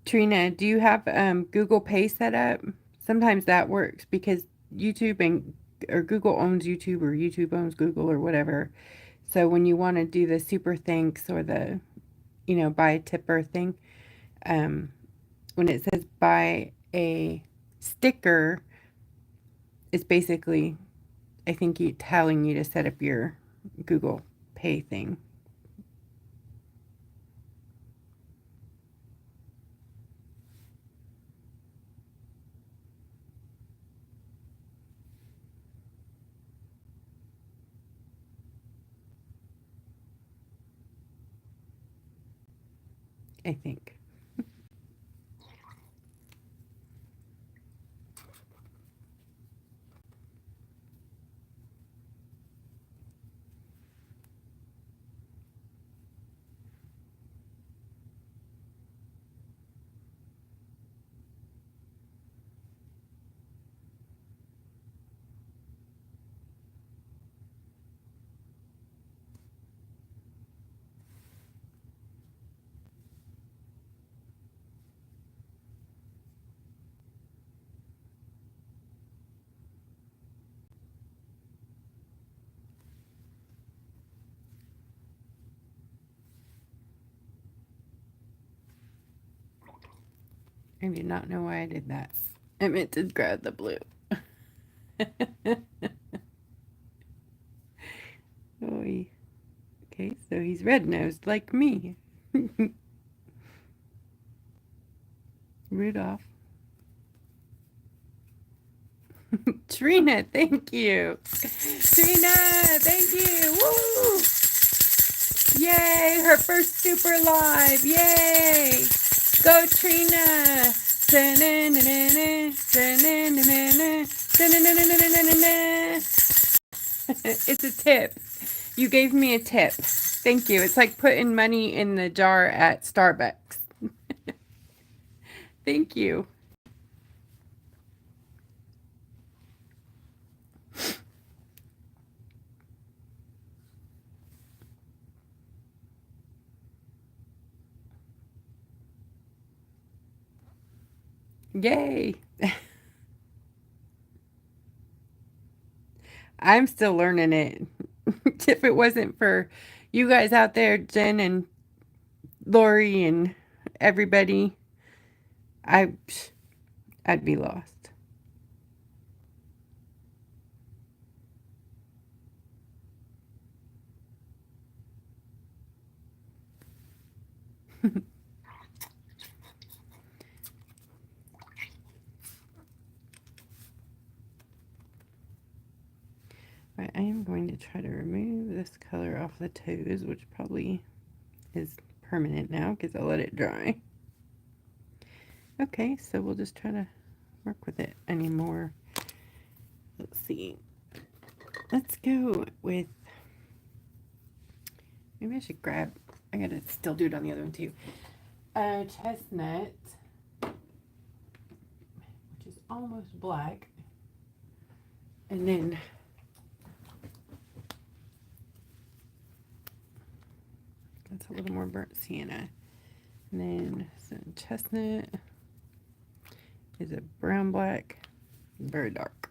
Trina, do you have Google Pay set up? Sometimes that works because YouTube or Google owns YouTube or YouTube owns Google or whatever. So when you want to do the super thanks or the, buy a tipper thing, when it says buy a sticker, it's basically, I think, telling you to set up your Google Pay thing. I think. I do not know why I did that. I meant to grab the blue. Oy. Okay, so he's red-nosed like me. Rudolph. Trina, thank you. Trina, thank you. Woo! Yay, her first super live. Yay! Go Trina. It's a tip. You gave me a tip. Thank you. It's like putting money in the jar at Starbucks. Thank you. Yay. I'm still learning it. If it wasn't for you guys out there, Jen and Lori and everybody, I'd be lost. Right, I am going to try to remove this color off the toes, which probably is permanent now because I let it dry. Okay, so we'll just try to work with it anymore. Let's see. Let's go with, maybe I should grab, I gotta still do it on the other one too. Chestnut, which is almost black. And then that's a little more burnt sienna. And then some chestnut is a brown black, very dark.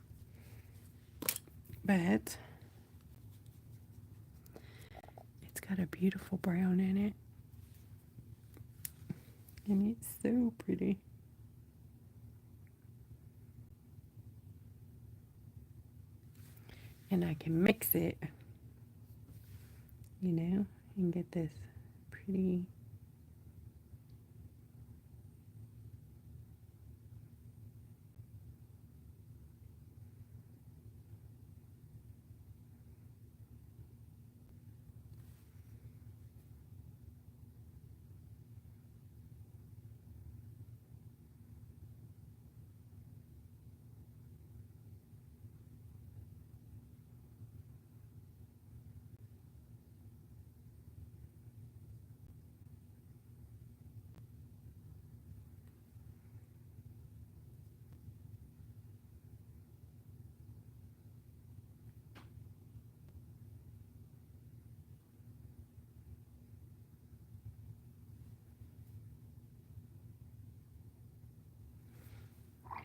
But it's got a beautiful brown in it. And it's so pretty. And I can mix it, you know, and get this pretty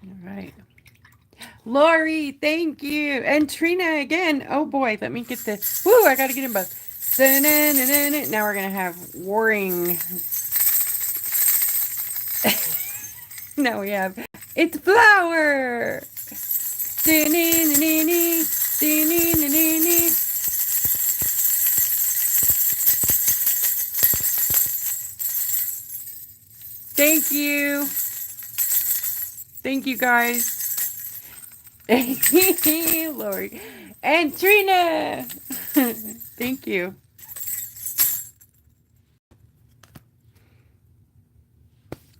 all right. Lori, thank you. And Trina again. Oh boy, let me get this. Woo, I gotta get them both. Now we're gonna have warring. Now we have it's flower. Thank you. Thank you guys. Lori. And Trina. Thank you.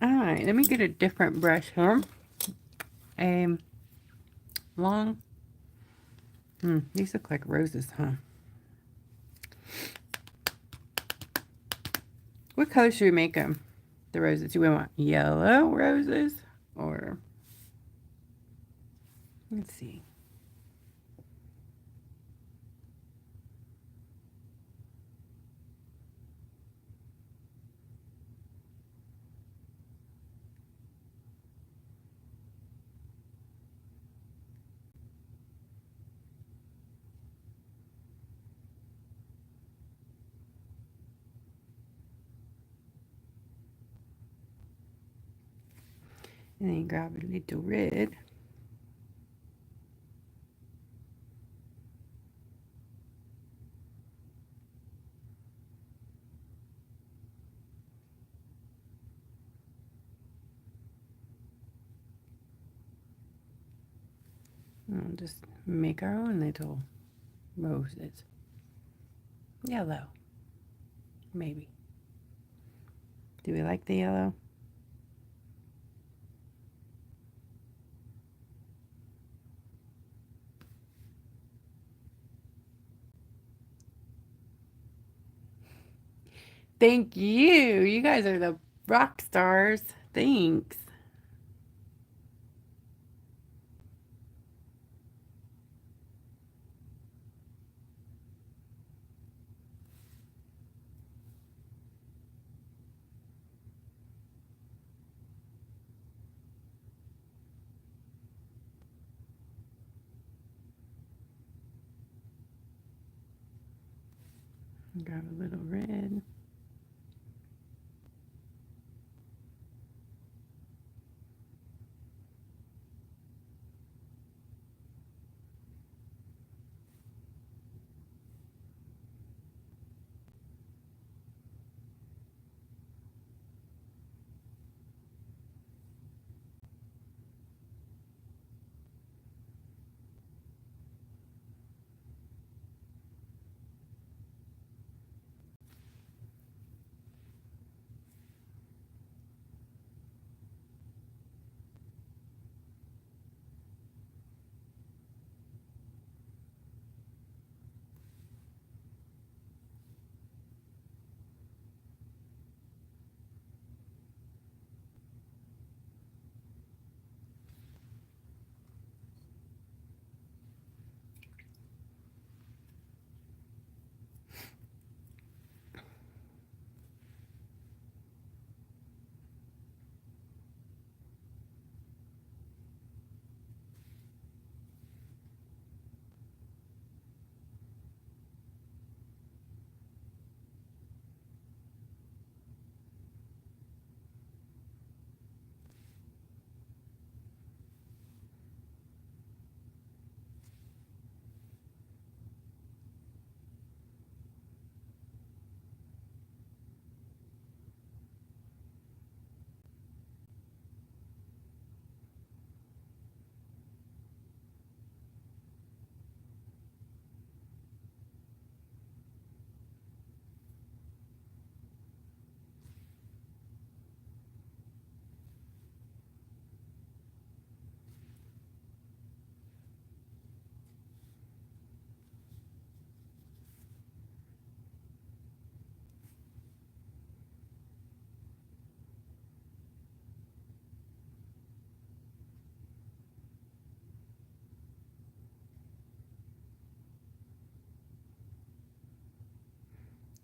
Alright, let me get a different brush here. Long. These look like roses, huh? What color should we make them? The roses. Do we want yellow roses? Or, let's see. And then grab a little red. And we'll just make our own little roses. Yellow. Maybe. Do we like the yellow? Thank you. You guys are the rock stars. Thanks. Grab a little red.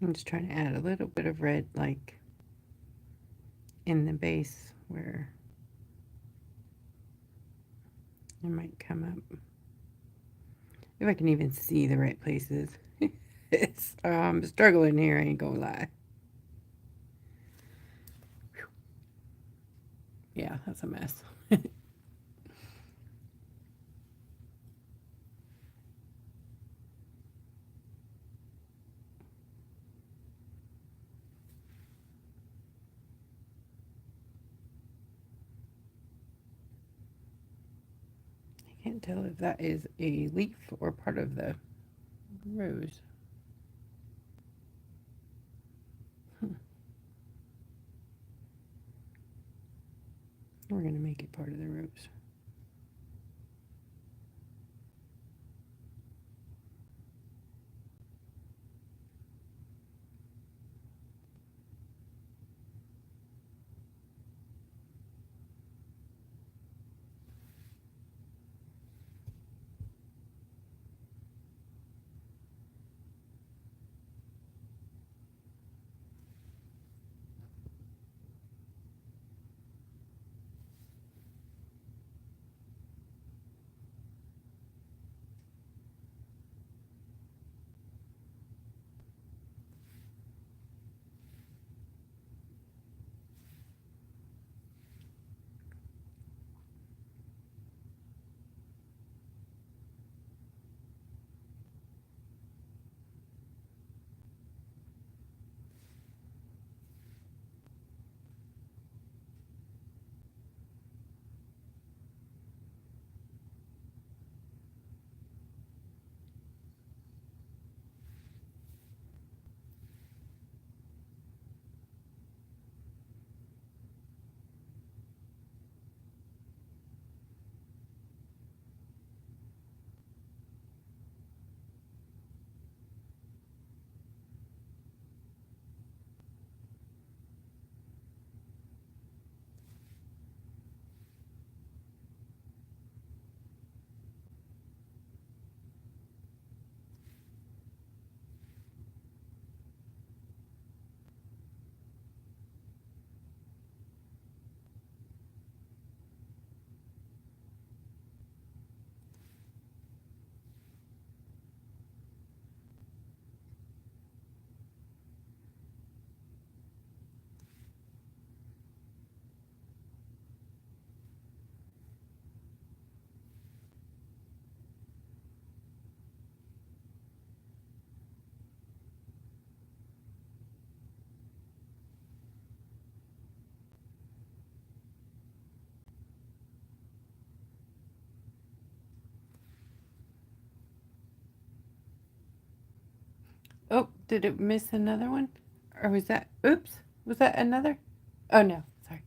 I'm just trying to add a little bit of red, like in the base where it might come up. If I can even see the right places. It's struggling here, I ain't gonna lie. Yeah, that's a mess. I can't tell if that is a leaf or part of the rose. We're going to make it part of the rose. Did it miss another one? Or was that, oops, was that another? Oh no, sorry.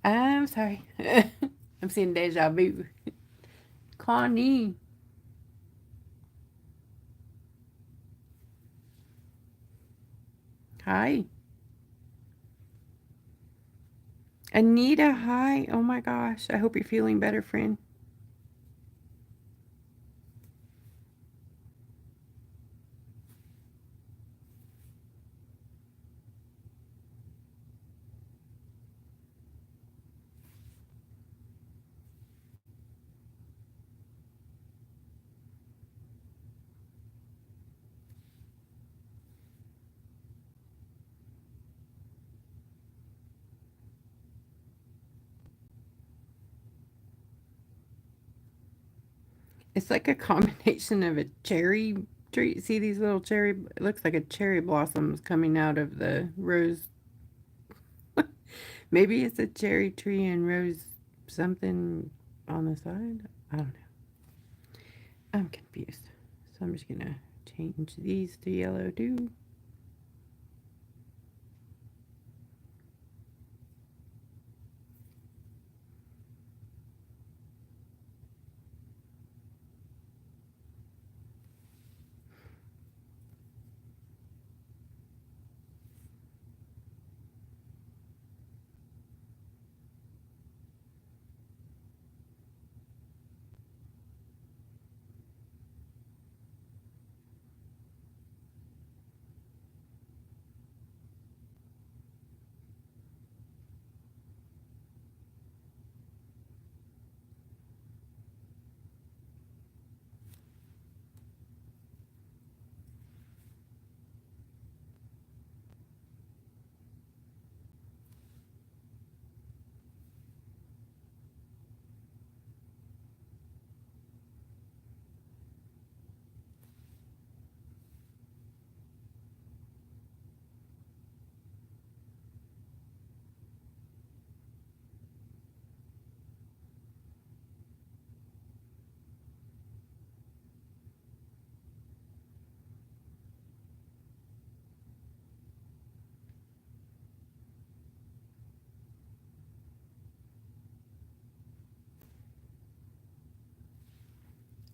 I'm sorry. I'm seeing deja vu. Connie. Hi. Anita, hi. Oh my gosh. I hope you're feeling better, friend. It's like a combination of a cherry tree. See these little cherry, it looks like a cherry blossoms coming out of the rose. Maybe it's a cherry tree and rose something on the side. I don't know. I'm confused. So I'm just gonna change these to yellow too.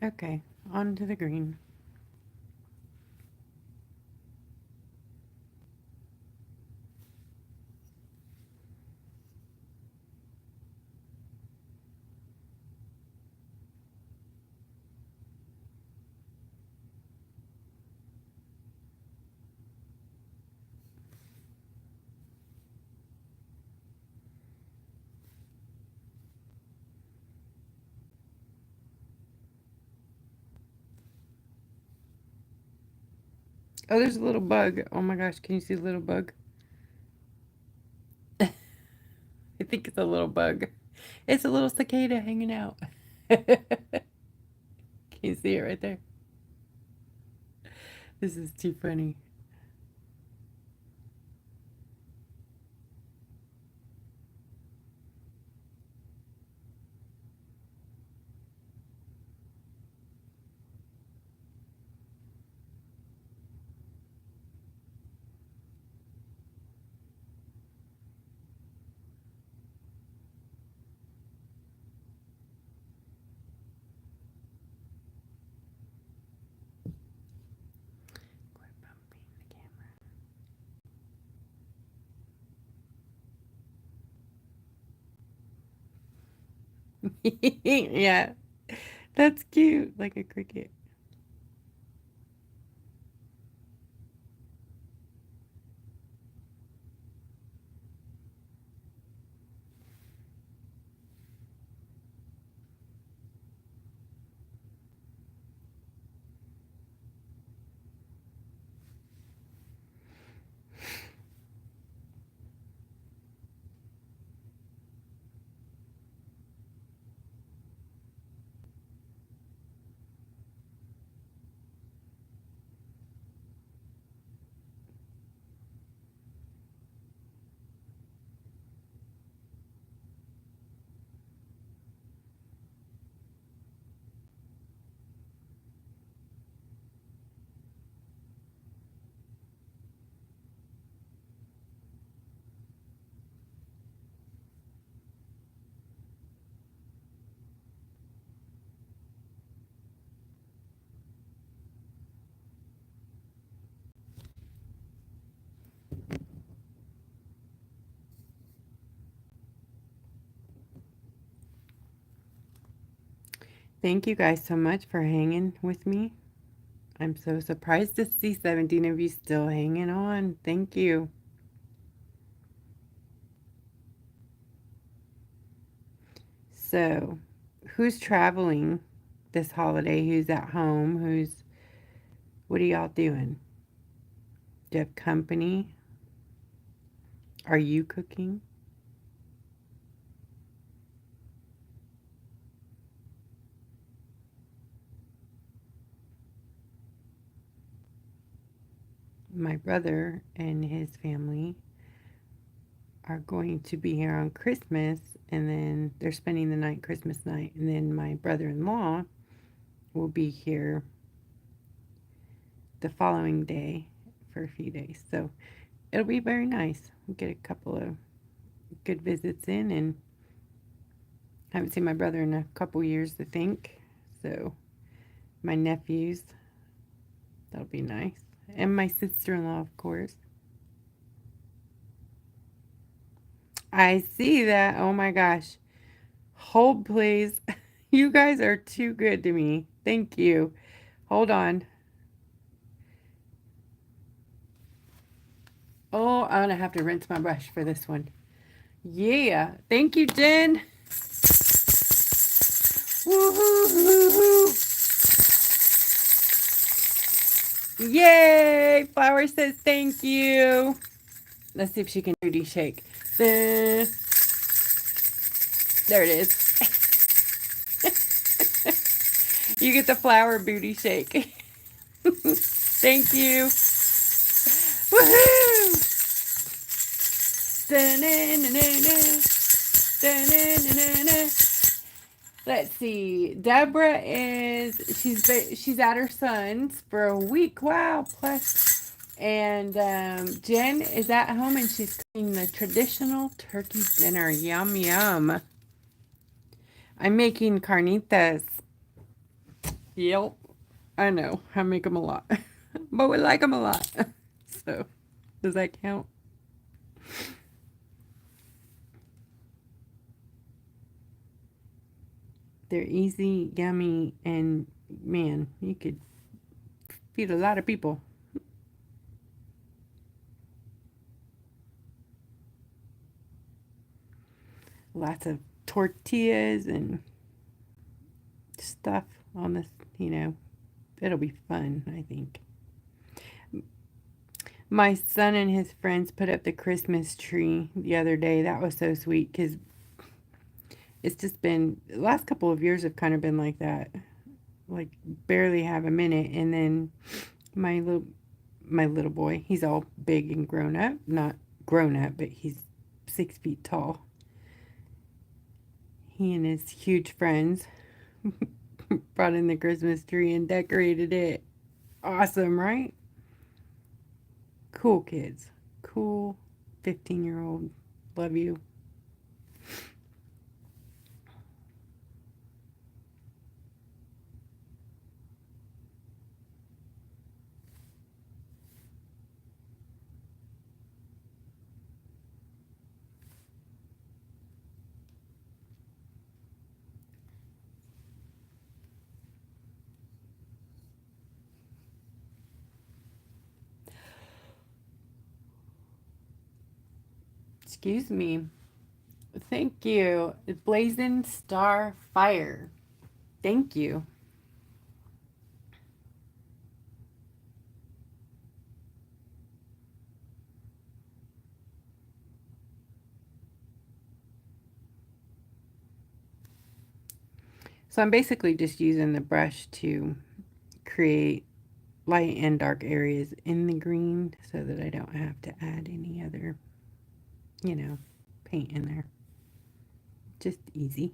Okay, on to the green. Oh, there's a little bug. Oh my gosh, can you see the little bug? I think it's a little bug. It's a little cicada hanging out. Can you see it right there? This is too funny. Quit bumping the camera. Yeah, that's cute, like a cricket. Thank you guys so much for hanging with me. I'm so surprised to see 17 of you still hanging on. Thank you. So, who's traveling this holiday? Who's at home? What are y'all doing? Do you have company? Are you cooking? My brother and his family are going to be here on Christmas, and then they're spending the night Christmas night, and then my brother-in-law will be here the following day for a few days. So it'll be very nice. We'll get a couple of good visits in, and I haven't seen my brother in a couple years, I think. So my nephews, that'll be nice. And my sister-in-law, of course. I see that. Oh my gosh. Hold, please. You guys are too good to me. Thank you. Hold on. Oh, I'm going to have to rinse my brush for this one. Yeah. Thank you, Jen. Woohoo! Yay! Flower says thank you. Let's see if she can booty shake. There it is. You get the flower booty shake. Thank you. Woohoo! Da-na-na-na-na. Da-na-na-na-na. Let's see. Deborah she's at her son's for a week. Wow, plus. And Jen is at home and she's cooking the traditional turkey dinner. Yum yum. I'm making carnitas. Yep, I know. I make them a lot, but we like them a lot. So, does that count? They're easy, yummy, and man, you could feed a lot of people. Lots of tortillas and stuff on this, it'll be fun, I think. My son and his friends put up the Christmas tree the other day. That was so sweet because it's just been, the last couple of years have kind of been like that. Like barely have a minute. And then my little boy, he's all big and grown up. Not grown up, but he's 6 feet tall. He and his huge friends brought in the Christmas tree and decorated it. Awesome, right? Cool kids. Cool 15-year-old. Love you. Excuse me. Thank you. Blazing Star Fire. Thank you. So I'm basically just using the brush to create light and dark areas in the green so that I don't have to add any other, paint in there. Just easy.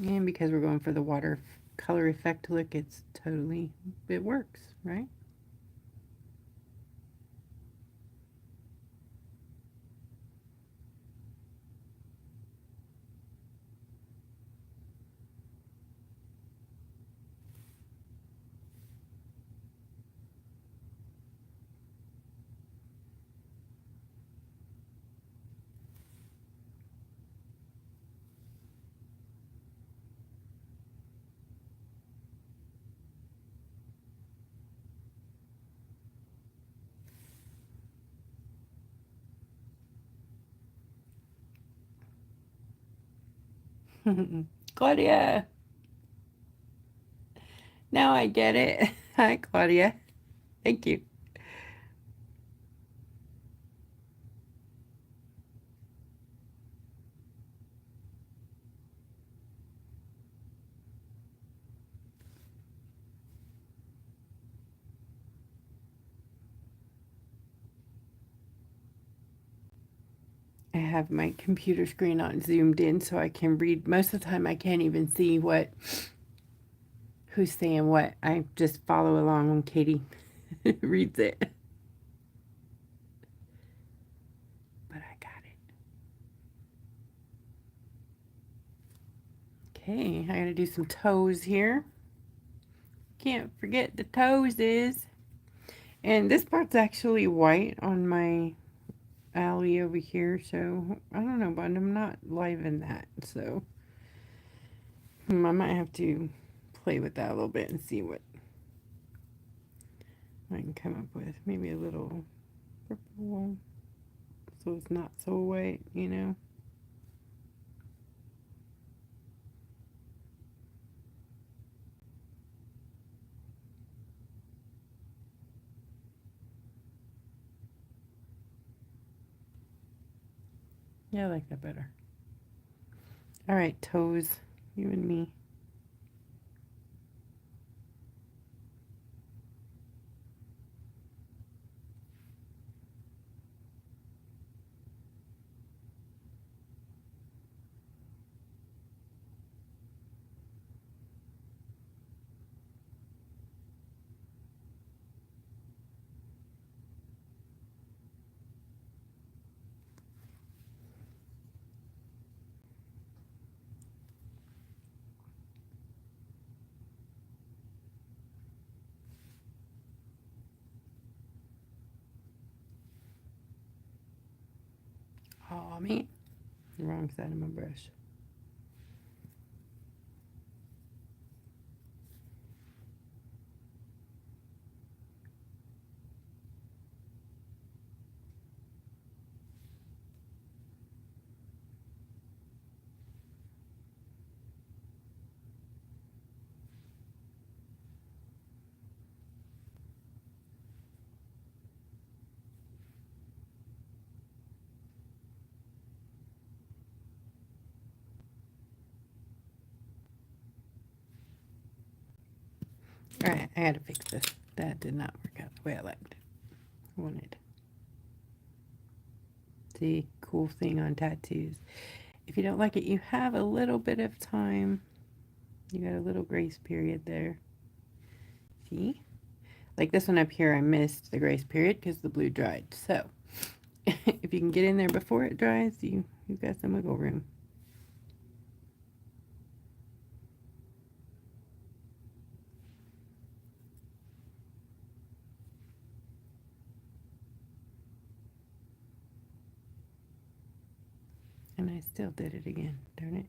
And because we're going for the watercolor effect look, it works, right? Claudia, now I get it. Hi, Claudia. Thank you. I have my computer screen not zoomed in so I can read. Most of the time, I can't even see who's saying what. I just follow along when Katie reads it. But I got it. Okay, I gotta do some toes here. Can't forget the toes is. And this part's actually white on my alley over here, so I don't know, but I'm not live in that, so I might have to play with that a little bit and see what I can come up with. Maybe a little purple, so it's not so white, you know. Yeah, I like that better. All right, toes, you and me. Oh, me, the wrong side of my brush. All right, I gotta fix this. That did not work out the way I liked. Wanted. See, cool thing on tattoos. If you don't like it, you have a little bit of time. You got a little grace period there. See? Like this one up here, I missed the grace period because the blue dried. So, if you can get in there before it dries, you've got some wiggle room. And I still did it again. Darn it.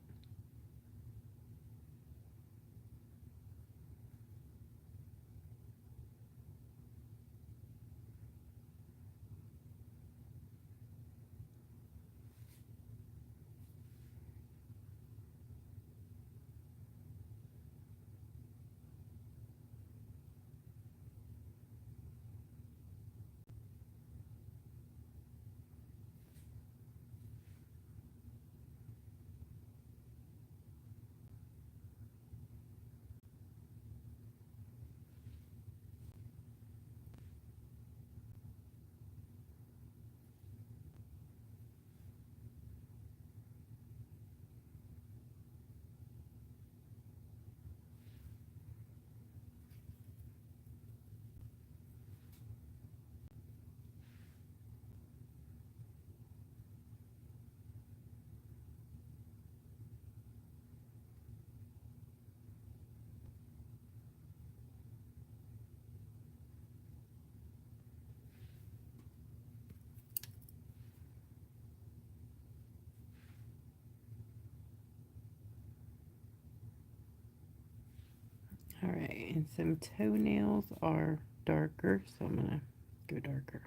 All right, and some toenails are darker, so I'm gonna go darker.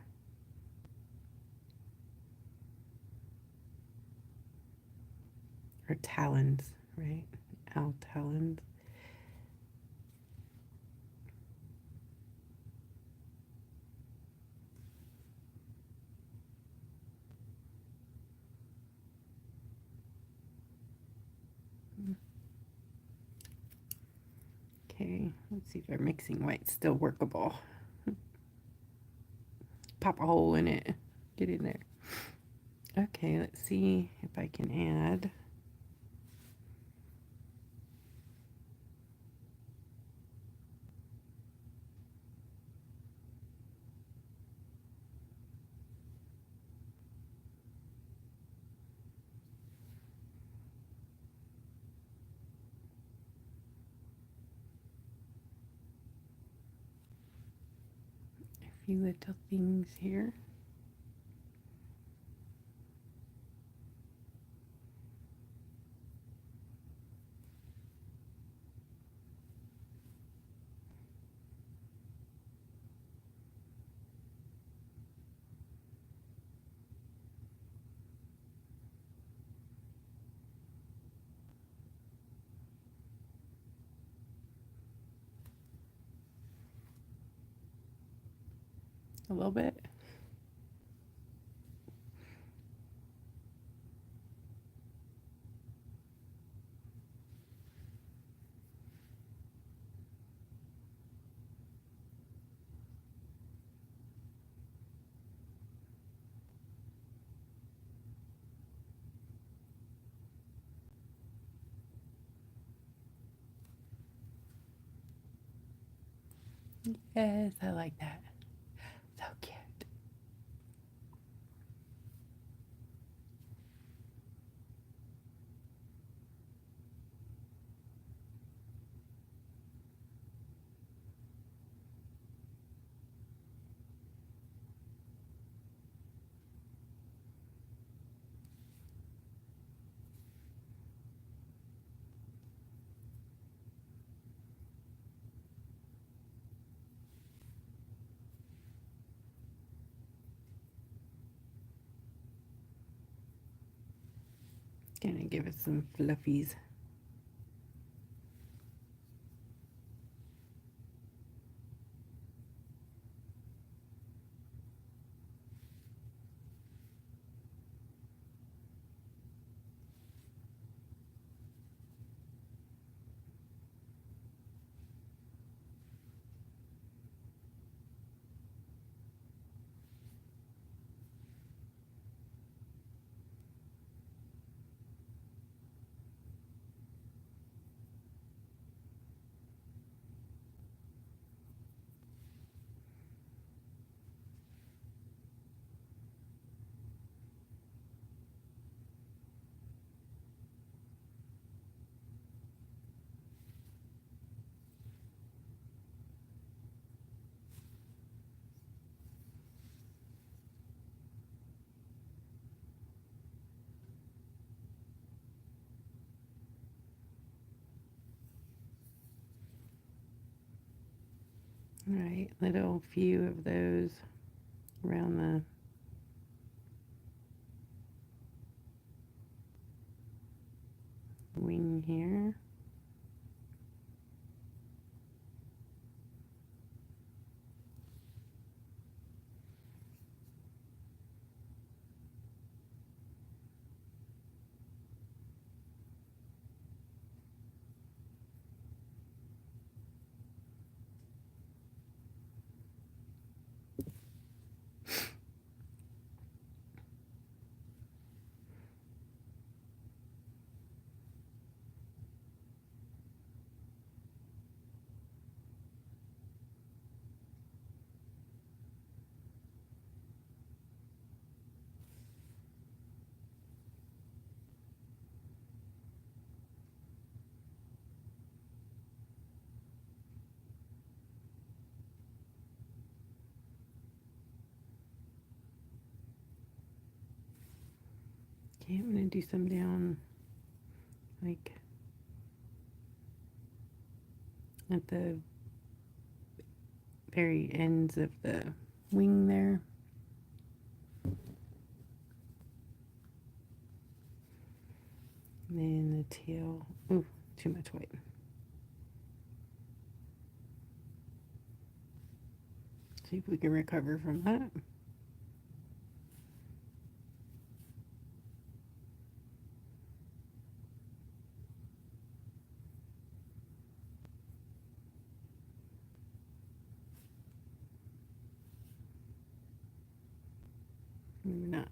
Or talons. right? Talons. Okay, let's see if our mixing white's still workable. Pop a hole in it. Get in there. Okay, let's see if I can add. A few little things here. A little bit. Yes, I like that. So cute. Gonna give it some fluffies. All right, little few of those around the wing here. Okay, I'm gonna do some down like at the very ends of the wing there. And then the tail Ooh, too much white. See if we can recover from that. Maybe not.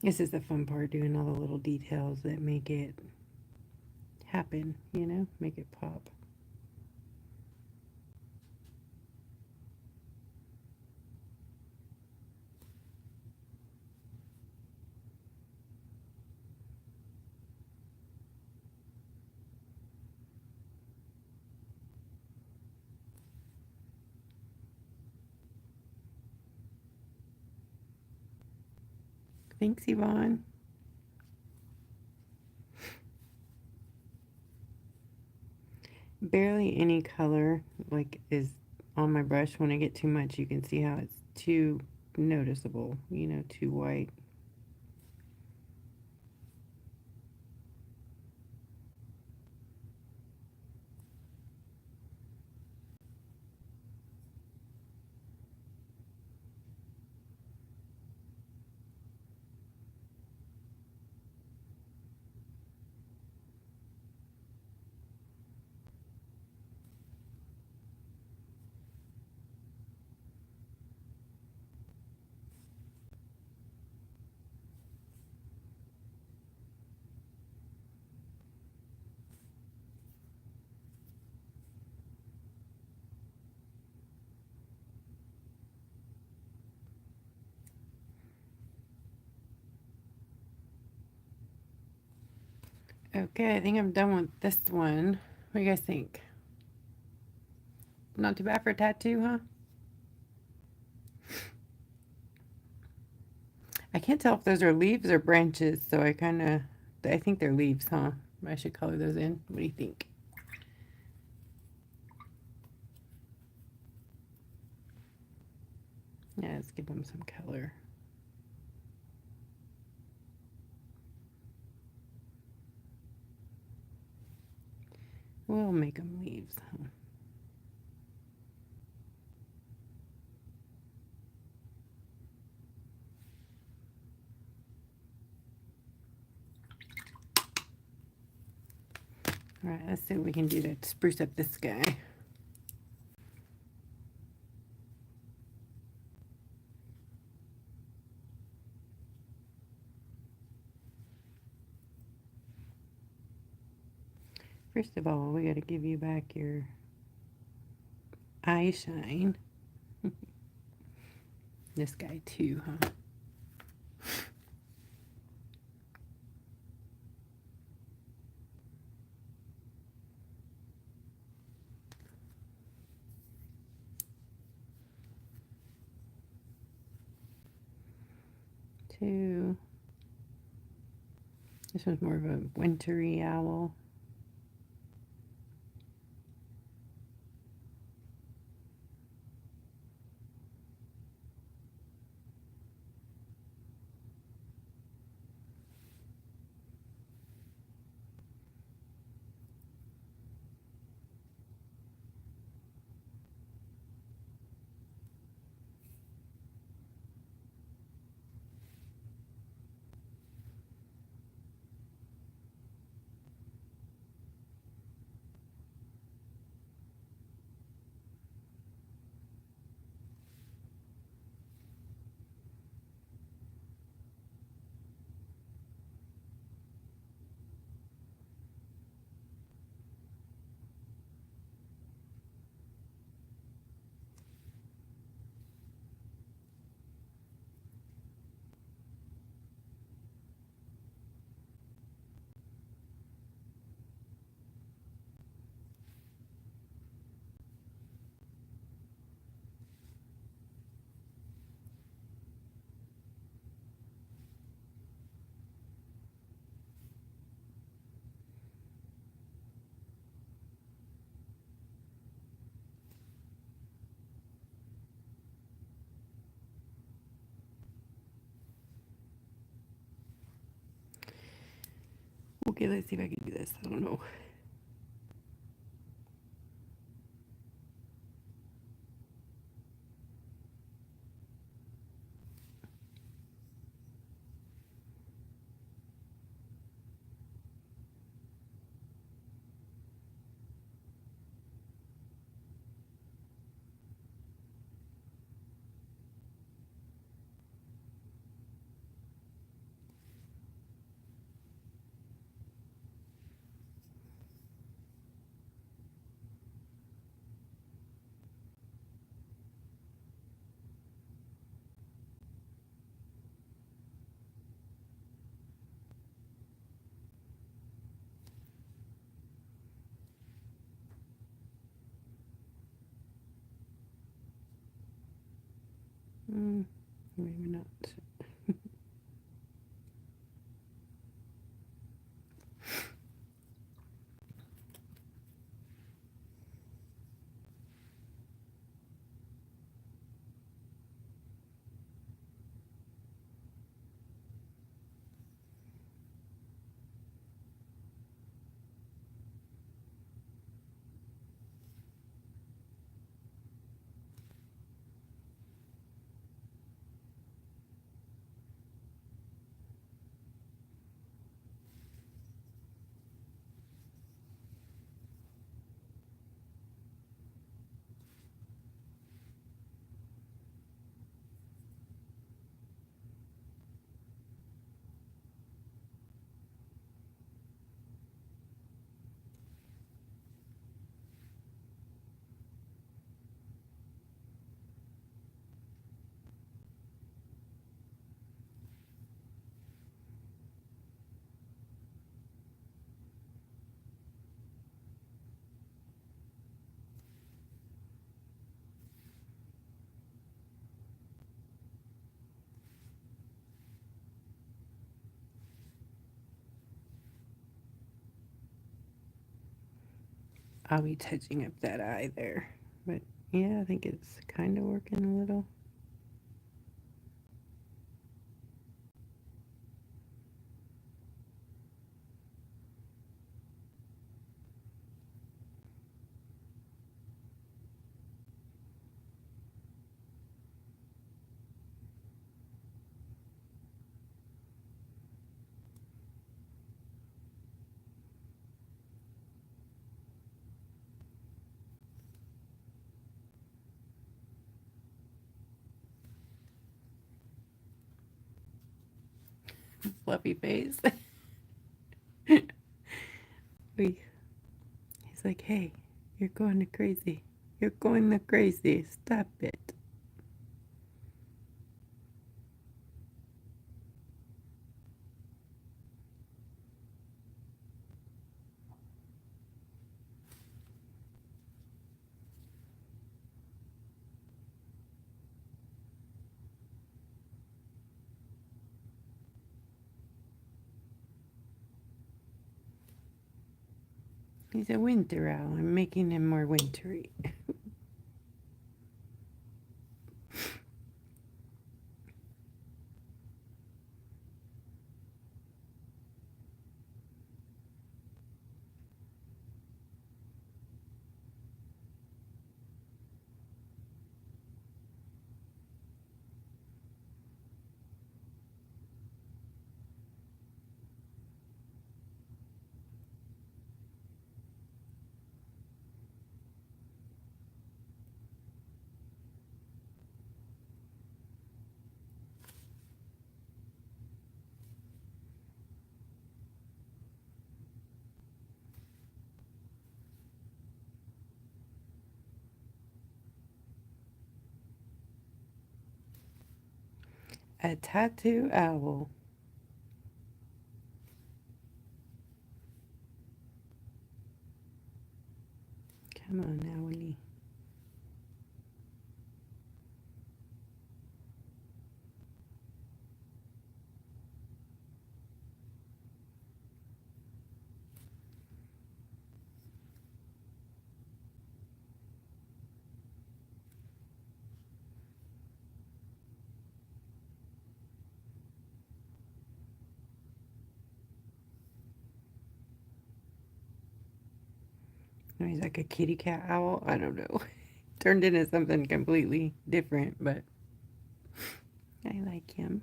This is the fun part, doing all the little details that make it happen, you know, make it pop. Thanks, Yvonne. Barely any color like is on my brush. When I get too much, you can see how it's too noticeable, you know, too white. Okay, I think I'm done with this one. What do you guys think? Not too bad for a tattoo, huh? I can't tell if those are leaves or branches, so I think they're leaves, huh? I should color those in. What do you think? Yeah, let's give them some color. We'll make them leaves, huh? All right, let's see what we can do to spruce up this guy. First of all, we got to give you back your eye shine. This guy too, huh? Two. This one's more of a wintry owl. Okay, let's see if I can do this. I don't know. Maybe not. I'll be touching up that eye there. But yeah, I think it's kind of working a little. Fluffy face. He's like, hey, you're going to crazy. You're going to crazy. Stop it. He's a winter owl. I'm making him more wintry. A tattoo owl. Come on, owlie. No, he's like a kitty cat owl. I don't know. Turned into something completely different, but I like him.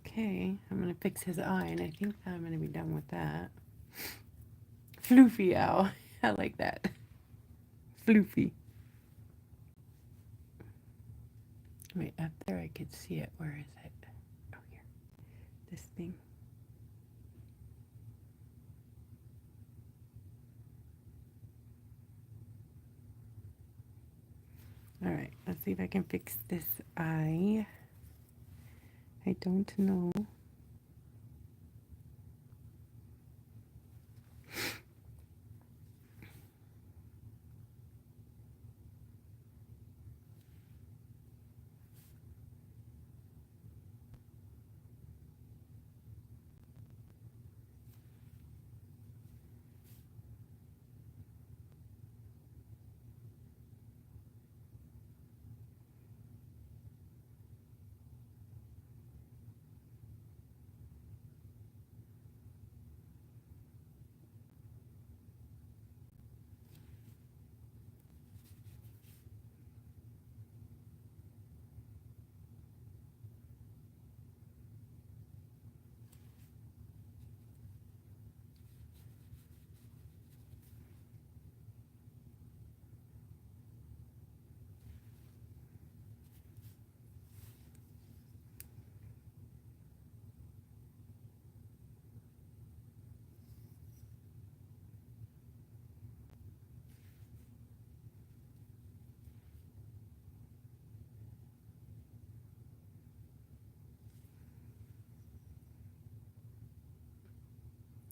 Okay, I'm going to fix his eye, and I think I'm going to be done with that. Floofy owl. I like that. Floofy. Wait, up there I could see it. Where is it? Oh, here. This thing. Alright, let's see if I can fix this eye. I don't know.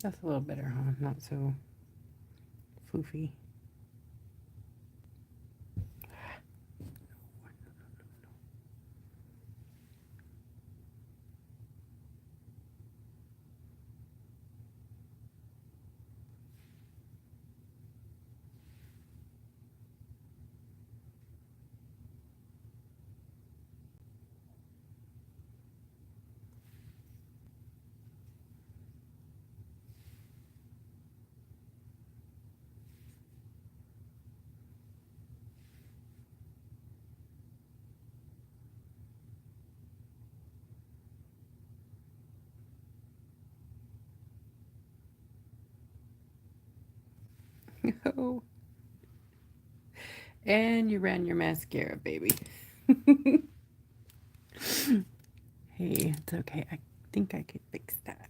That's a little better, huh? Not so floofy. Oh. And you ran your mascara, baby. Hey, it's okay. I think I could fix that.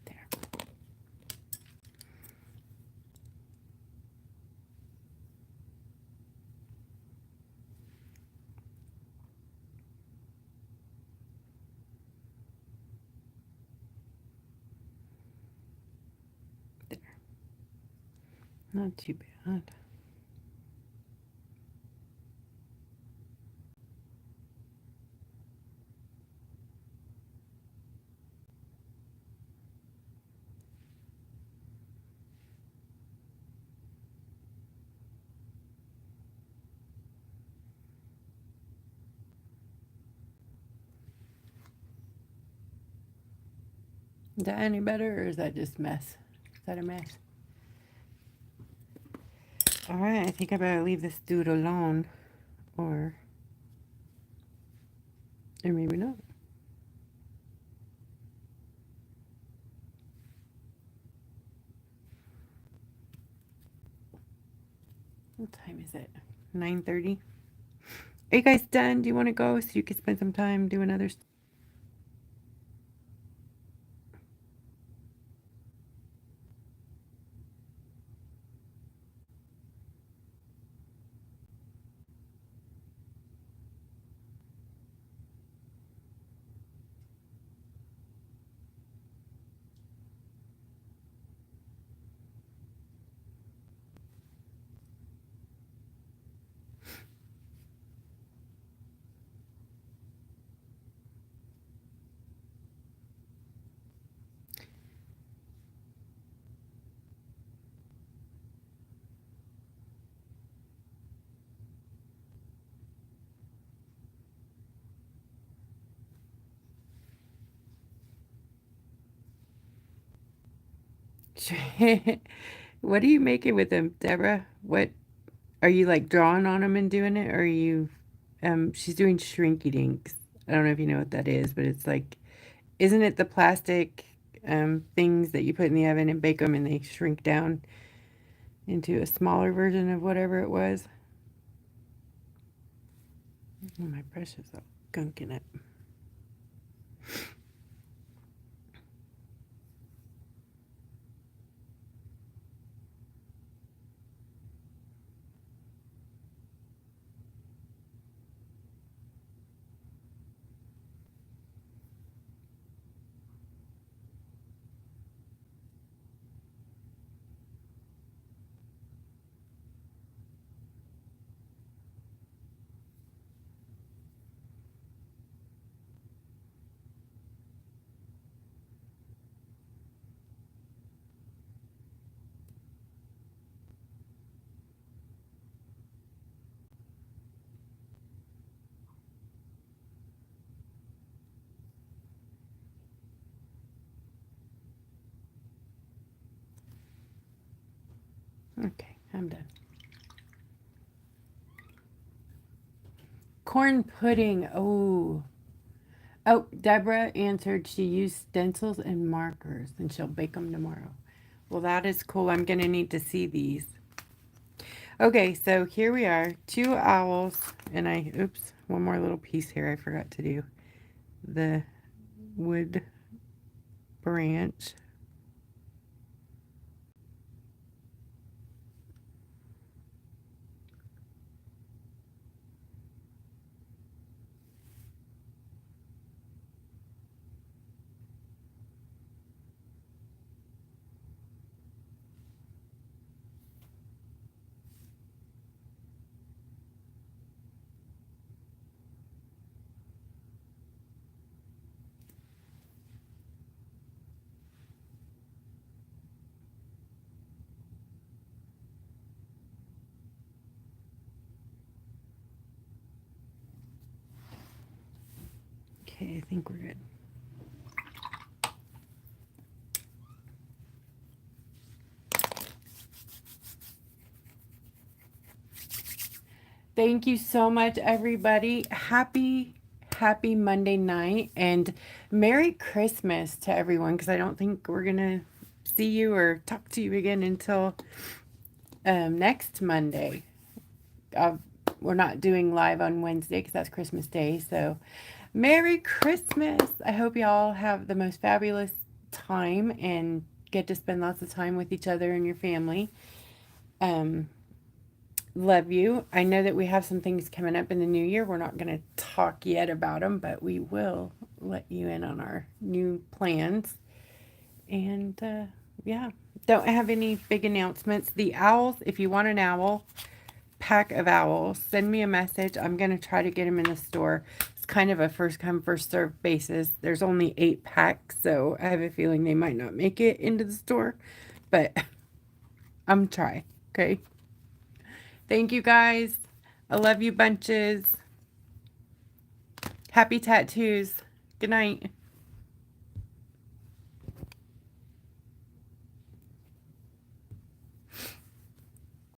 There. There. Not too bad. Is that any better, or is that just mess? Is that a mess? All right, I think I better leave this dude alone, or maybe not. What time is it? 9:30. Are you guys done? Do you want to go so you can spend some time doing other stuff? What are you making with them, Deborah? What are you like drawing on them and doing it, or are you? She's doing shrinky dinks. I don't know if you know what that is, but it's like, isn't it the plastic things that you put in the oven and bake them and they shrink down into a smaller version of whatever it was? Oh, my brush is all gunk in it. Okay, I'm done. Corn pudding. Oh, Deborah answered she used stencils and markers and she'll bake them tomorrow. Well, that is cool. I'm going to need to see these. Okay, so here we are. 2 owls. And oops, one more little piece here I forgot to do. The wood branch. Okay, I think we're good. Thank you so much, everybody. Happy Monday night and Merry Christmas to everyone, because I don't think we're going to see you or talk to you again until next Monday. We're not doing live on Wednesday because that's Christmas Day. So Merry Christmas. I hope y'all have the most fabulous time and get to spend lots of time with each other and your family. Love you. I know that we have some things coming up in the new year. We're not going to talk yet about them, but we will let you in on our new plans. And yeah, don't have any big announcements. The owls, if you want an owl, pack of owls, send me a message. I'm going to try to get them in the store. It's kind of a first come, first served basis. There's only 8 packs, so I have a feeling they might not make it into the store, but I'm trying. Okay. Thank you guys. I love you bunches. Happy tattoos. Good night.